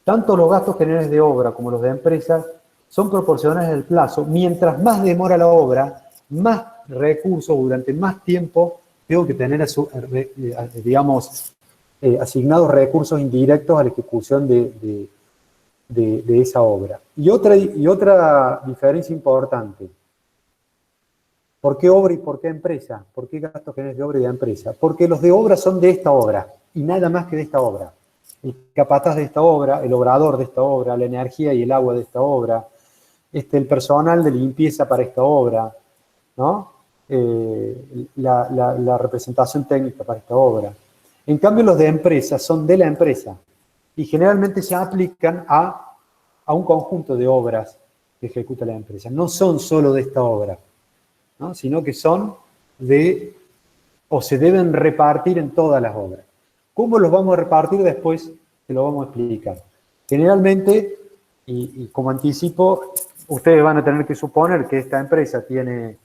tanto los gastos generales de obra como los de empresas son proporcionales al plazo. Mientras más demora la obra, más recursos durante más tiempo tengo que tener, digamos, asignados recursos indirectos a la ejecución de esa obra. Y otra diferencia importante. ¿Por qué obra y por qué empresa? ¿Por qué gastos generales de obra y de empresa? Porque los de obra son de esta obra, y nada más que de esta obra. El capataz de esta obra, el obrador de esta obra, la energía y el agua de esta obra, el personal de limpieza para esta obra, ¿no? La representación técnica para esta obra. En cambio, los de empresa son de la empresa y generalmente se aplican a un conjunto de obras que ejecuta la empresa. No son solo de esta obra, ¿no? Sino que son de, o se deben repartir en todas las obras. ¿Cómo los vamos a repartir? Después te lo vamos a explicar. Generalmente, y como anticipo, ustedes van a tener que suponer que esta empresa tiene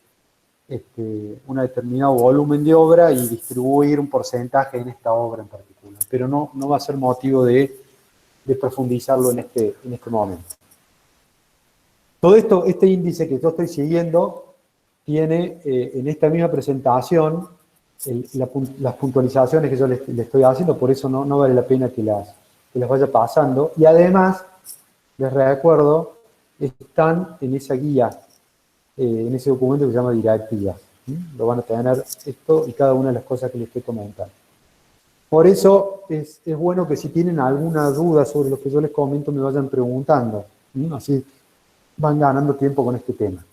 un determinado volumen de obra y distribuir un porcentaje en esta obra en particular. Pero no va a ser motivo de profundizarlo en este momento. Todo esto, este índice que yo estoy siguiendo, tiene en esta misma presentación las puntualizaciones que yo le estoy haciendo, por eso no vale la pena que las vaya pasando. Y además, les recuerdo, están en esa guía, en ese documento que se llama directivas. Lo van a tener esto y cada una de las cosas que les estoy comentando. Por eso es bueno que si tienen alguna duda sobre lo que yo les comento, me vayan preguntando. Así van ganando tiempo con este tema.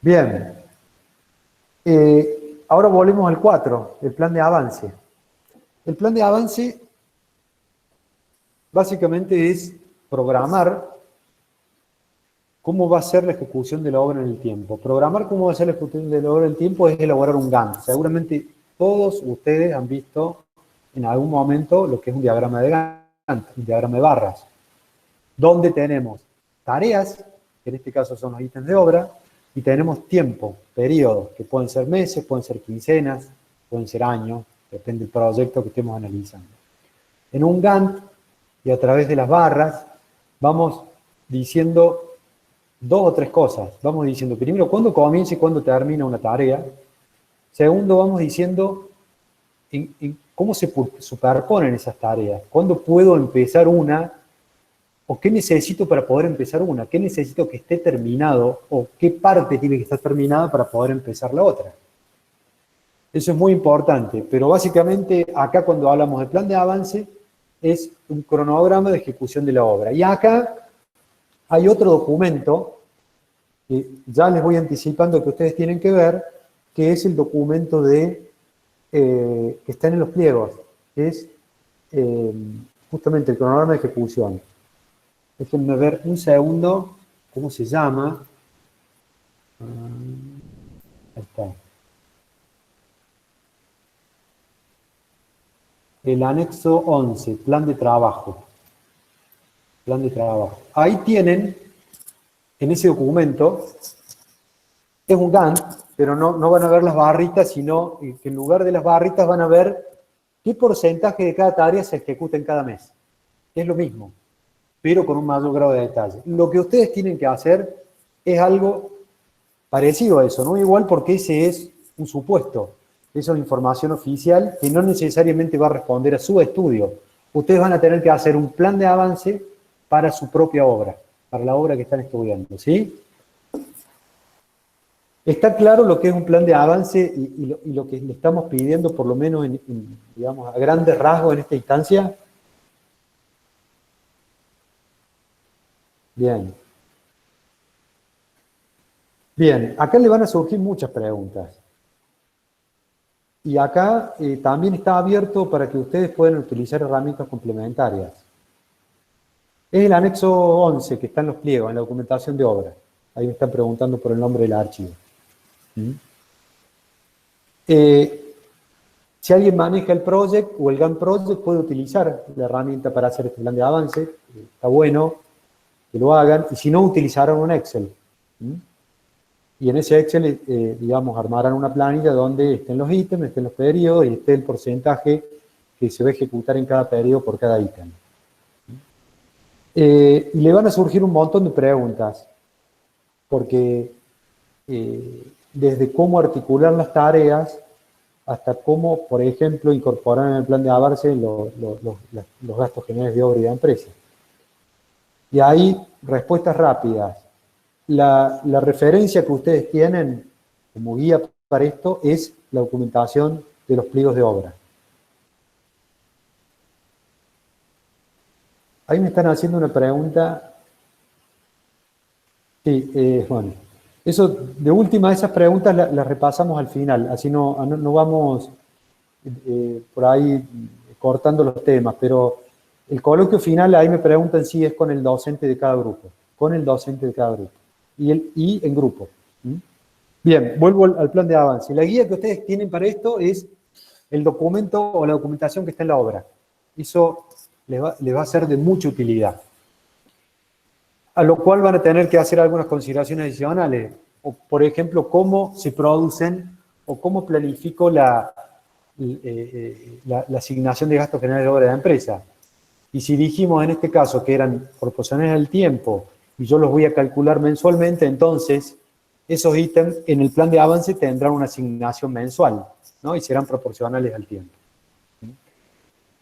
Bien. Ahora volvemos al 4, el plan de avance. El plan de avance básicamente es programar cómo va a ser la ejecución de la obra en el tiempo. Programar cómo va a ser la ejecución de la obra en el tiempo es elaborar un Gantt. Seguramente todos ustedes han visto en algún momento lo que es un diagrama de Gantt, un diagrama de barras, donde tenemos tareas, que en este caso son los ítems de obra, y tenemos tiempo, periodos, que pueden ser meses, pueden ser quincenas, pueden ser años, depende del proyecto que estemos analizando. En un Gantt, y a través de las barras, vamos diciendo 2 o 3 cosas. Vamos diciendo, primero, cuándo comienza y cuándo termina una tarea. Segundo, vamos diciendo cómo se superponen esas tareas. ¿Cuándo puedo empezar una? ¿O qué necesito para poder empezar una? ¿Qué necesito que esté terminado? ¿O qué parte tiene que estar terminada para poder empezar la otra? Eso es muy importante, pero básicamente acá cuando hablamos de plan de avance es un cronograma de ejecución de la obra. Y acá hay otro documento que ya les voy anticipando que ustedes tienen que ver, que es el documento que está en los pliegos, que es justamente el cronograma de ejecución. Déjenme ver un segundo cómo se llama. Ahí está. El anexo 11, plan de trabajo. Plan de trabajo. Ahí tienen, en ese documento, es un Gantt, pero no van a ver las barritas, sino que en lugar de las barritas van a ver qué porcentaje de cada tarea se ejecuta en cada mes. Es lo mismo, pero con un mayor grado de detalle. Lo que ustedes tienen que hacer es algo parecido a eso, no igual porque ese es un supuesto. Esa es una información oficial que no necesariamente va a responder a su estudio. Ustedes van a tener que hacer un plan de avance para su propia obra, para la obra que están estudiando, ¿sí? ¿Está claro lo que es un plan de avance y lo que le estamos pidiendo, por lo menos digamos, a grandes rasgos en esta instancia? Bien. Bien, acá le van a surgir muchas preguntas. Y acá también está abierto para que ustedes puedan utilizar herramientas complementarias. Es el anexo 11 que está en los pliegos, en la documentación de obra. Ahí me están preguntando por el nombre del archivo. Si alguien maneja el project o el Gantt project, puede utilizar la herramienta para hacer este plan de avance. Está bueno que lo hagan. Y si no, utilizarán un Excel. Y en ese Excel, digamos, armarán una planilla donde estén los ítems, estén los periodos y esté el porcentaje que se va a ejecutar en cada periodo por cada ítem. Y le van a surgir un montón de preguntas, porque desde cómo articular las tareas hasta cómo, por ejemplo, incorporar en el plan de avance los gastos generales de obra y de empresa. Y ahí, respuestas rápidas. la referencia que ustedes tienen como guía para esto es la documentación de los pliegos de obra. Ahí me están haciendo una pregunta. Sí, bueno. Eso, de última, esas preguntas las repasamos al final, así no vamos por ahí cortando los temas, pero el coloquio final, ahí me preguntan si es con el docente de cada grupo, con el docente de cada grupo, y en grupo. ¿Mm? Bien, vuelvo al plan de avance. La guía que ustedes tienen para esto es el documento o la documentación que está en la obra. Eso les va a ser de mucha utilidad. A lo cual van a tener que hacer algunas consideraciones adicionales. O, por ejemplo, cómo se producen o cómo planifico la asignación de gastos generales de obra de la empresa. Y si dijimos en este caso que eran proporcionales al tiempo y yo los voy a calcular mensualmente, entonces esos ítems en el plan de avance tendrán una asignación mensual, ¿no? Y serán proporcionales al tiempo.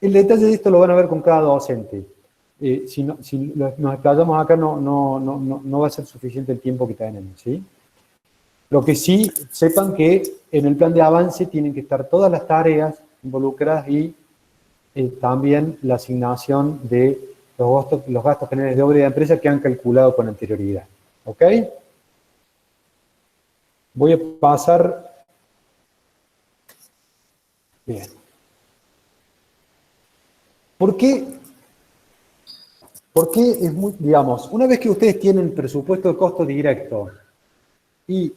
El detalle de esto lo van a ver con cada docente. Si nos explayamos acá no va a ser suficiente el tiempo que tenemos, ¿sí? Lo que sí, sepan que en el plan de avance tienen que estar todas las tareas involucradas y también la asignación de los gastos generales de obra y de empresa que han calculado con anterioridad. ¿Ok? Voy a pasar... Bien. ¿Por qué? Porque es muy, digamos, una vez que ustedes tienen presupuesto de costo directo y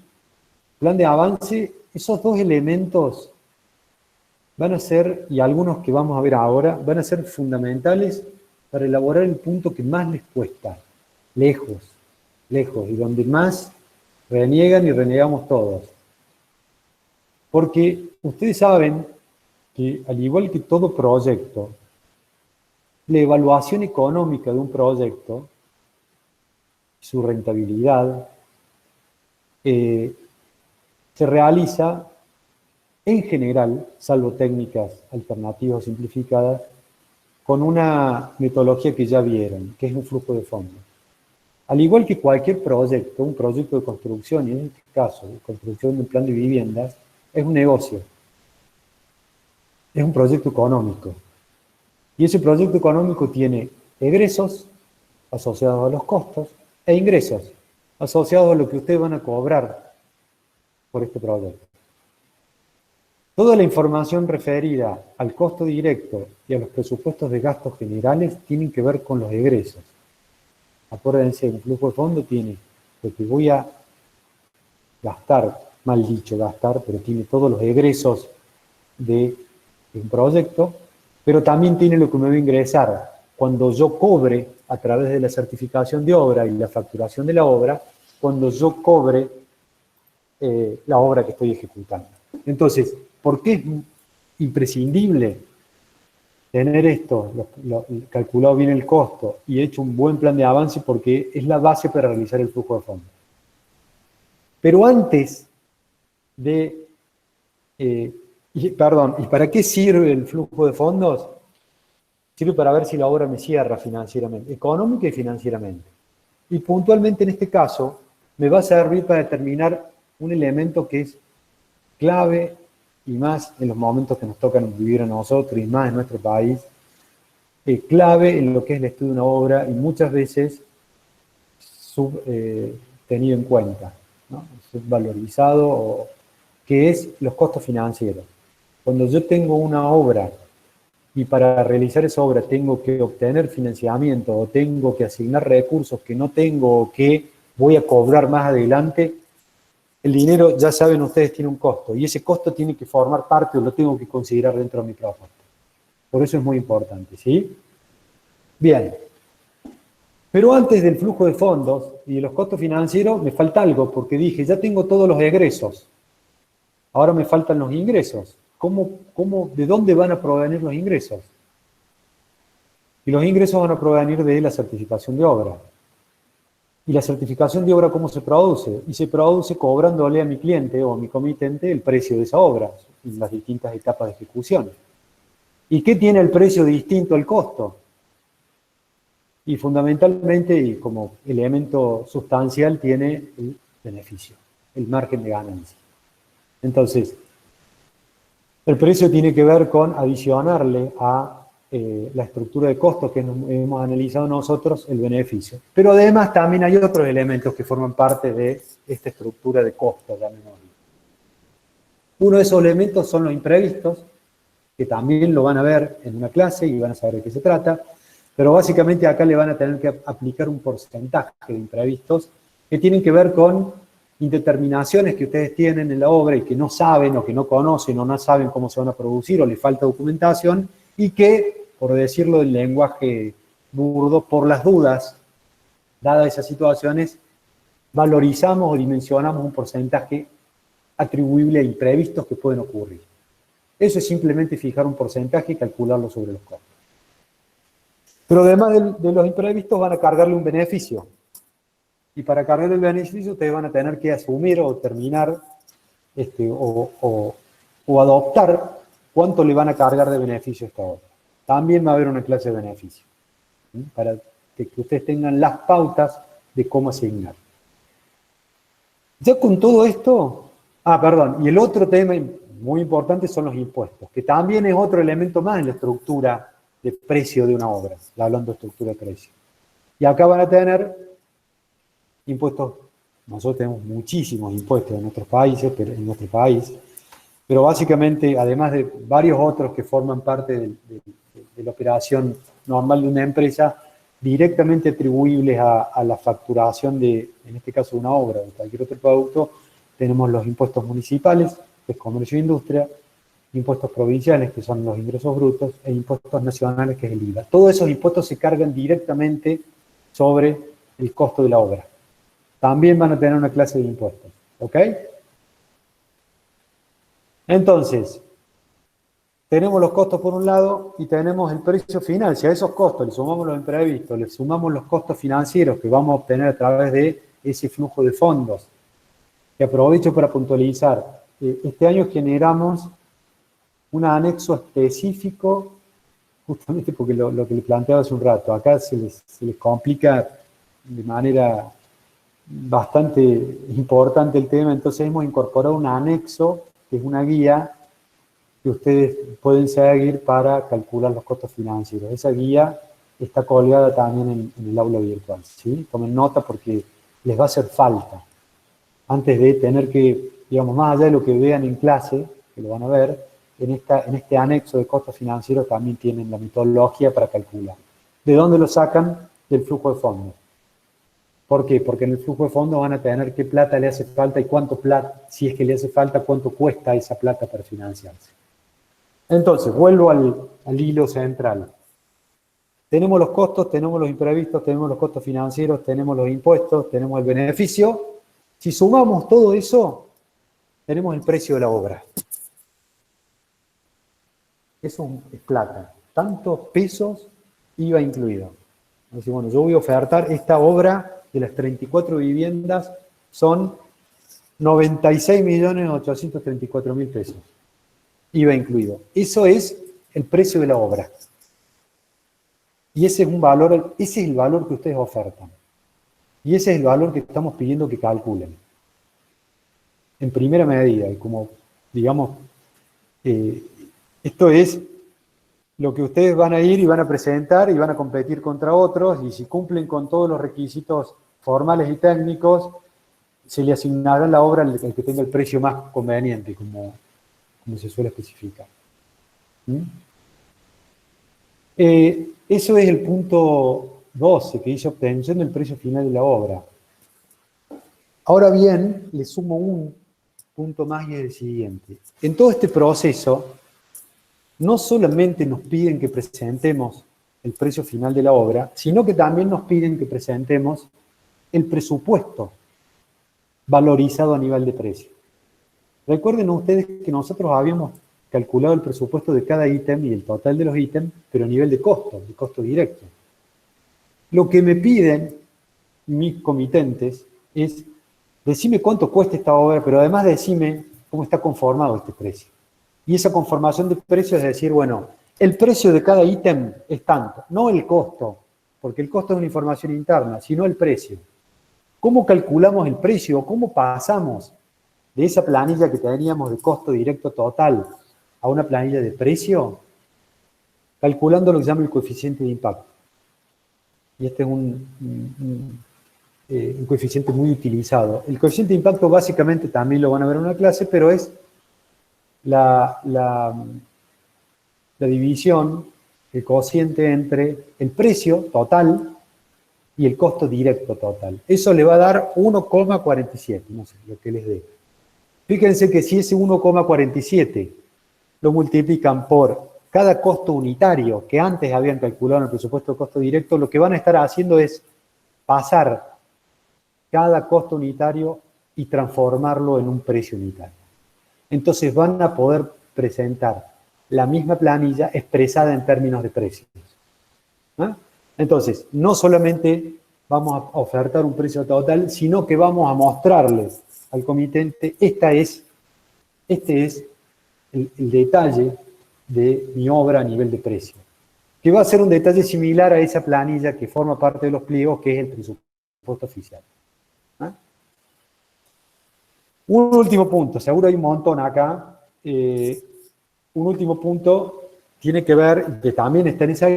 plan de avance, esos dos elementos van a ser, y algunos que vamos a ver ahora, van a ser fundamentales para elaborar el punto que más les cuesta, lejos, y donde más reniegan y renegamos todos. Porque ustedes saben que, al igual que todo proyecto, la evaluación económica de un proyecto, su rentabilidad, se realiza en general, salvo técnicas alternativas o simplificadas, con una metodología que ya vieron, que es un flujo de fondos. Al igual que cualquier proyecto, un proyecto de construcción, y en este caso, de construcción de un plan de viviendas, es un negocio. Es un proyecto económico. Y ese proyecto económico tiene egresos asociados a los costos e ingresos asociados a lo que ustedes van a cobrar por este proyecto. Toda la información referida al costo directo y a los presupuestos de gastos generales tienen que ver con los egresos. Acuérdense, un flujo de fondo tiene lo que voy a gastar, mal dicho gastar, pero tiene todos los egresos de un proyecto, pero también tiene lo que me va a ingresar cuando yo cobre a través de la certificación de obra y la facturación de la obra, cuando yo cobre la obra que estoy ejecutando. Entonces, ¿por qué es imprescindible tener esto, calculado bien el costo y hecho un buen plan de avance? Porque es la base para realizar el flujo de fondos. Pero antes de... ¿y para qué sirve el flujo de fondos? Sirve para ver si la obra me cierra financieramente, económica y financieramente. Y puntualmente en este caso, me va a servir para determinar un elemento que es clave, y más en los momentos que nos tocan vivir a nosotros y más en nuestro país, clave en lo que es el estudio de una obra y muchas veces tenido en cuenta, ¿no? Subvalorizado, que es los costos financieros. Cuando yo tengo una obra y para realizar esa obra tengo que obtener financiamiento o tengo que asignar recursos que no tengo o que voy a cobrar más adelante, el dinero, ya saben ustedes, tiene un costo y ese costo tiene que formar parte o lo tengo que considerar dentro de mi propuesta. Por eso es muy importante, ¿sí? Bien. Pero antes del flujo de fondos y de los costos financieros me falta algo, porque dije, ya tengo todos los egresos. Ahora me faltan los ingresos. ¿De dónde van a provenir los ingresos? Y los ingresos van a provenir de la certificación de obra. ¿Y la certificación de obra cómo se produce? Y se produce cobrándole a mi cliente o a mi comitente el precio de esa obra en las distintas etapas de ejecución. ¿Y qué tiene el precio distinto al costo? Y fundamentalmente, y como elemento sustancial, tiene el beneficio, el margen de ganancia. Entonces, el precio tiene que ver con adicionarle a la estructura de costos que hemos analizado nosotros, el beneficio. Pero además también hay otros elementos que forman parte de esta estructura de costos, llamémoslo. Uno de esos elementos son los imprevistos, que también lo van a ver en una clase y van a saber de qué se trata, pero básicamente acá le van a tener que aplicar un porcentaje de imprevistos que tienen que ver con indeterminaciones que ustedes tienen en la obra y que no saben o que no conocen o no saben cómo se van a producir o les falta documentación y que, por decirlo en lenguaje burdo, por las dudas, dadas esas situaciones, valorizamos o dimensionamos un porcentaje atribuible a imprevistos que pueden ocurrir. Eso es simplemente fijar un porcentaje y calcularlo sobre los costos. Pero además de los imprevistos van a cargarle un beneficio. Y para cargar el beneficio ustedes van a tener que asumir o terminar o adoptar cuánto le van a cargar de beneficio a esta obra. También va a haber una clase de beneficio, ¿sí? Para que ustedes tengan las pautas de cómo asignar. Ya con todo esto, y el otro tema muy importante son los impuestos, que también es otro elemento más en la estructura de precio de una obra, hablando de estructura de precio. Y acá van a tener impuestos. Nosotros tenemos muchísimos impuestos en nuestros países, en nuestro país, pero básicamente, además de varios otros que forman parte de la operación normal de una empresa, directamente atribuibles a la facturación de, en este caso, de una obra o de cualquier otro producto, tenemos los impuestos municipales, que es comercio e industria, impuestos provinciales, que son los ingresos brutos, e impuestos nacionales, que es el IVA. Todos esos impuestos se cargan directamente sobre el costo de la obra. También van a tener una clase de impuestos, ¿ok? Entonces, tenemos los costos por un lado y tenemos el precio final. Si a esos costos le sumamos los imprevistos, le sumamos los costos financieros que vamos a obtener a través de ese flujo de fondos, que aprovecho para puntualizar. Este año generamos un anexo específico, justamente porque lo que le planteaba hace un rato, acá se les complica de manera bastante importante el tema, entonces hemos incorporado un anexo, que es una guía que ustedes pueden seguir para calcular los costos financieros. Esa guía está colgada también en el aula virtual, ¿sí? Tomen nota porque les va a hacer falta. Antes de tener que, digamos, más allá de lo que vean en clase, que lo van a ver, en este anexo de costos financieros también tienen la metodología para calcular. ¿De dónde lo sacan? Del flujo de fondos. ¿Por qué? Porque en el flujo de fondos van a tener qué plata le hace falta y cuánto plata, si es que le hace falta, cuánto cuesta esa plata para financiarse. Entonces, vuelvo al hilo central. Tenemos los costos, tenemos los imprevistos, tenemos los costos financieros, tenemos los impuestos, tenemos el beneficio. Si sumamos todo eso, tenemos el precio de la obra. Eso es plata. Tantos pesos, IVA incluido. Entonces, bueno, yo voy a ofertar esta obra de las 34 viviendas, son 96.834.000 pesos. IVA incluido. Eso es el precio de la obra. Y ese es un valor, ese es el valor que ustedes ofertan. Y ese es el valor que estamos pidiendo que calculen. En primera medida, y como, digamos, esto es lo que ustedes van a ir y van a presentar y van a competir contra otros, y si cumplen con todos los requisitos formales y técnicos, se le asignará la obra al que tenga el precio más conveniente, como se suele especificar. Eso es el punto 12, que dice obtención del precio final de la obra. Ahora bien, le sumo un punto más y es el siguiente. En todo este proceso, no solamente nos piden que presentemos el precio final de la obra, sino que también nos piden que presentemos el presupuesto valorizado a nivel de precio. Recuerden ustedes que nosotros habíamos calculado el presupuesto de cada ítem y el total de los ítems, pero a nivel de costo directo. Lo que me piden mis comitentes es, decime cuánto cuesta esta obra, pero además decime cómo está conformado este precio. Y esa conformación de precio es decir, bueno, el precio de cada ítem es tanto, no el costo, porque el costo es una información interna, sino el precio. ¿Cómo calculamos el precio? ¿Cómo pasamos de esa planilla que teníamos de costo directo total a una planilla de precio? Calculando lo que se llama el coeficiente de impacto. Y este es un coeficiente muy utilizado. El coeficiente de impacto básicamente también lo van a ver en una clase, pero es la división, el cociente entre el precio total y el costo directo total. Eso le va a dar 1,47, no sé, lo que les dé. Fíjense que si ese 1,47 lo multiplican por cada costo unitario que antes habían calculado en el presupuesto de costo directo, lo que van a estar haciendo es pasar cada costo unitario y transformarlo en un precio unitario. Entonces van a poder presentar la misma planilla expresada en términos de precios. ¿Ah? Entonces, no solamente vamos a ofertar un precio total, sino que vamos a mostrarles al comitente, este es el detalle de mi obra a nivel de precio, que va a ser un detalle similar a esa planilla que forma parte de los pliegos, que es el presupuesto oficial. ¿Ah? Un último punto, seguro hay un montón acá. Un último punto tiene que ver, que también está en esa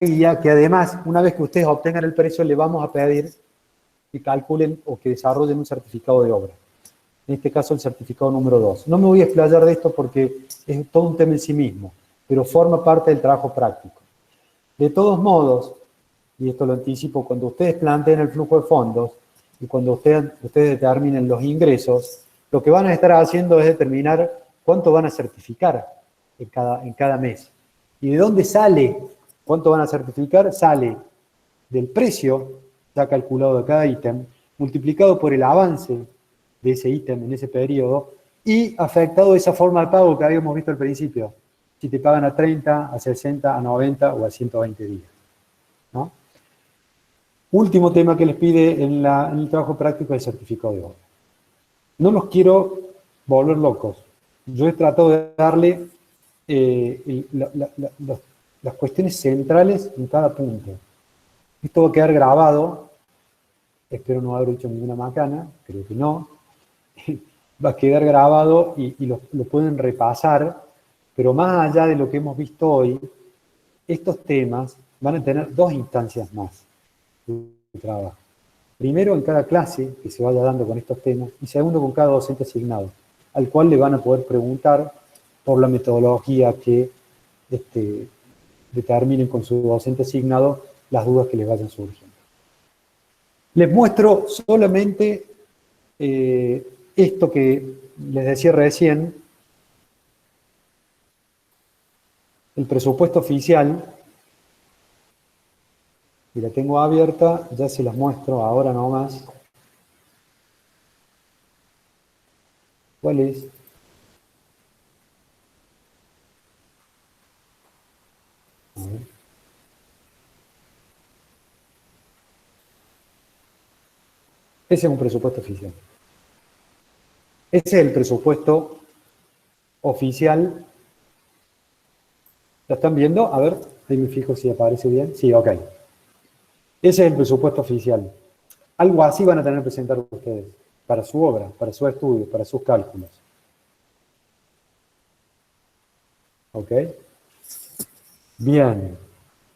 guía, que además, una vez que ustedes obtengan el precio, le vamos a pedir que calculen o que desarrollen un certificado de obra. En este caso, el certificado número 2. No me voy a explayar de esto porque es todo un tema en sí mismo, pero forma parte del trabajo práctico. De todos modos, y esto lo anticipo, cuando ustedes planteen el flujo de fondos y cuando ustedes determinen los ingresos, lo que van a estar haciendo es determinar cuánto van a certificar en cada mes. ¿Y de dónde sale cuánto van a certificar? Sale del precio ya calculado de cada ítem, multiplicado por el avance de ese ítem en ese periodo y afectado de esa forma de pago que habíamos visto al principio. Si te pagan a 30, a 60, a 90 o a 120 días. ¿No? Último tema que les pide en el trabajo práctico es el certificado de obra. No los quiero volver locos. Yo he tratado de darle las cuestiones centrales en cada punto. Esto va a quedar grabado. Espero no haber hecho ninguna macana, creo que no. Va a quedar grabado y lo pueden repasar, pero más allá de lo que hemos visto hoy, estos temas van a tener dos instancias más de trabajo. Primero, en cada clase que se vaya dando con estos temas, y segundo, con cada docente asignado, al cual le van a poder preguntar por la metodología que determinen con su docente asignado las dudas que les vayan surgiendo. Les muestro solamente esto que les decía recién, el presupuesto oficial, y la tengo abierta, ya se las muestro ahora nomás. ¿Cuál es? A ver. Ese es un presupuesto oficial. Ese es el presupuesto oficial. ¿Lo están viendo? A ver, ahí me fijo si aparece bien. Sí, ok. Ese es el presupuesto oficial. Algo así van a tener que presentar ustedes para su obra, para su estudio, para sus cálculos. ¿Ok? Bien.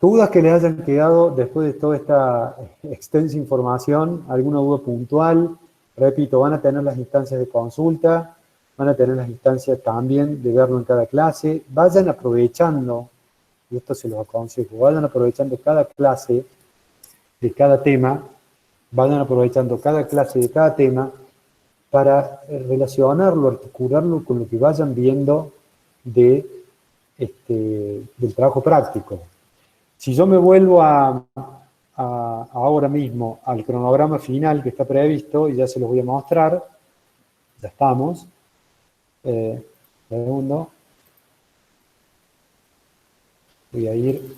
¿Dudas que les hayan quedado después de toda esta extensa información? ¿Alguna duda puntual? Repito, van a tener las instancias de consulta, van a tener las instancias también de verlo en cada clase. Vayan aprovechando, y esto se los aconsejo, vayan aprovechando cada clase de cada tema, vayan aprovechando cada clase de cada tema para relacionarlo, articularlo con lo que vayan viendo del trabajo práctico. Si yo me vuelvo ahora mismo al cronograma final que está previsto, y ya se los voy a mostrar, ya estamos, segundo, voy a ir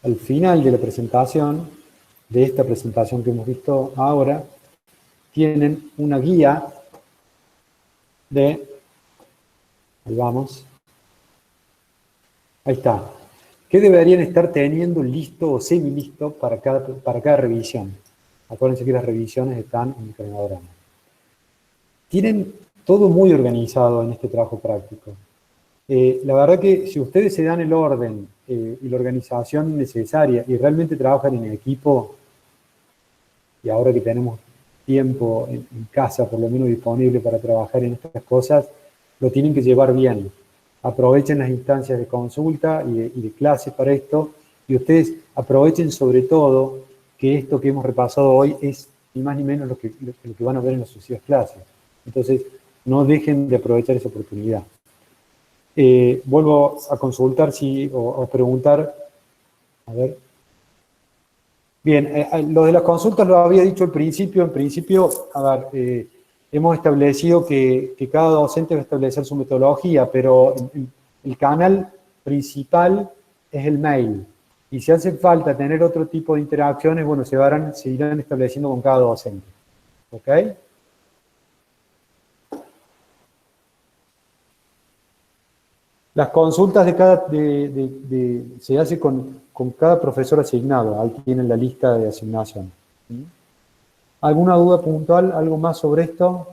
al final de la presentación, de esta presentación que hemos visto ahora, tienen una guía de, ahí vamos, ahí está, ¿Qué deberían estar teniendo listo o semi-listo para cada revisión? Acuérdense que las revisiones están en el cronograma. Tienen todo muy organizado en este trabajo práctico. La verdad que si ustedes se dan el orden y la organización necesaria y realmente trabajan en equipo, y ahora que tenemos tiempo en casa por lo menos disponible para trabajar en estas cosas, lo tienen que llevar bien. Aprovechen las instancias de consulta y de clase para esto, y ustedes aprovechen sobre todo que esto que hemos repasado hoy es ni más ni menos lo que van a ver en las sucesivas clases. Entonces, no dejen de aprovechar esa oportunidad. Vuelvo a consultar o preguntar, a ver. Bien, lo de las consultas lo había dicho al principio. En principio, a ver, hemos establecido que cada docente va a establecer su metodología, pero el canal principal es el mail. Y si hace falta tener otro tipo de interacciones, bueno, se irán estableciendo con cada docente. ¿Ok? Las consultas se hace con cada profesor asignado. Ahí tienen la lista de asignación. ¿Alguna duda puntual? ¿Algo más sobre esto?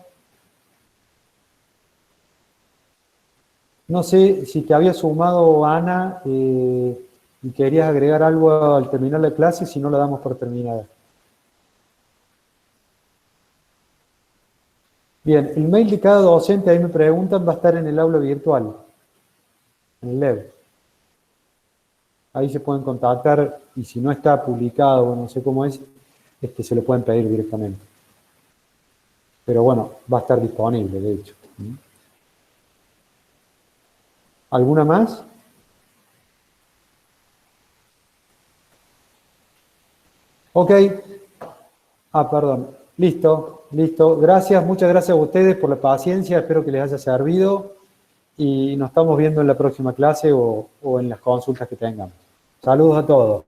No sé si te había sumado Ana y querías agregar algo al terminar la clase, si no la damos por terminada. Bien, el mail de cada docente, ahí me preguntan, va a estar en el aula virtual, en el LEV. Ahí se pueden contactar y si no está publicado, no sé cómo es, se lo pueden pedir directamente. Pero bueno, va a estar disponible, de hecho. ¿Alguna más? Ok. Perdón. Listo, listo. Gracias, muchas gracias a ustedes por la paciencia. Espero que les haya servido. Y nos estamos viendo en la próxima clase o en las consultas que tengamos. Saludos a todos.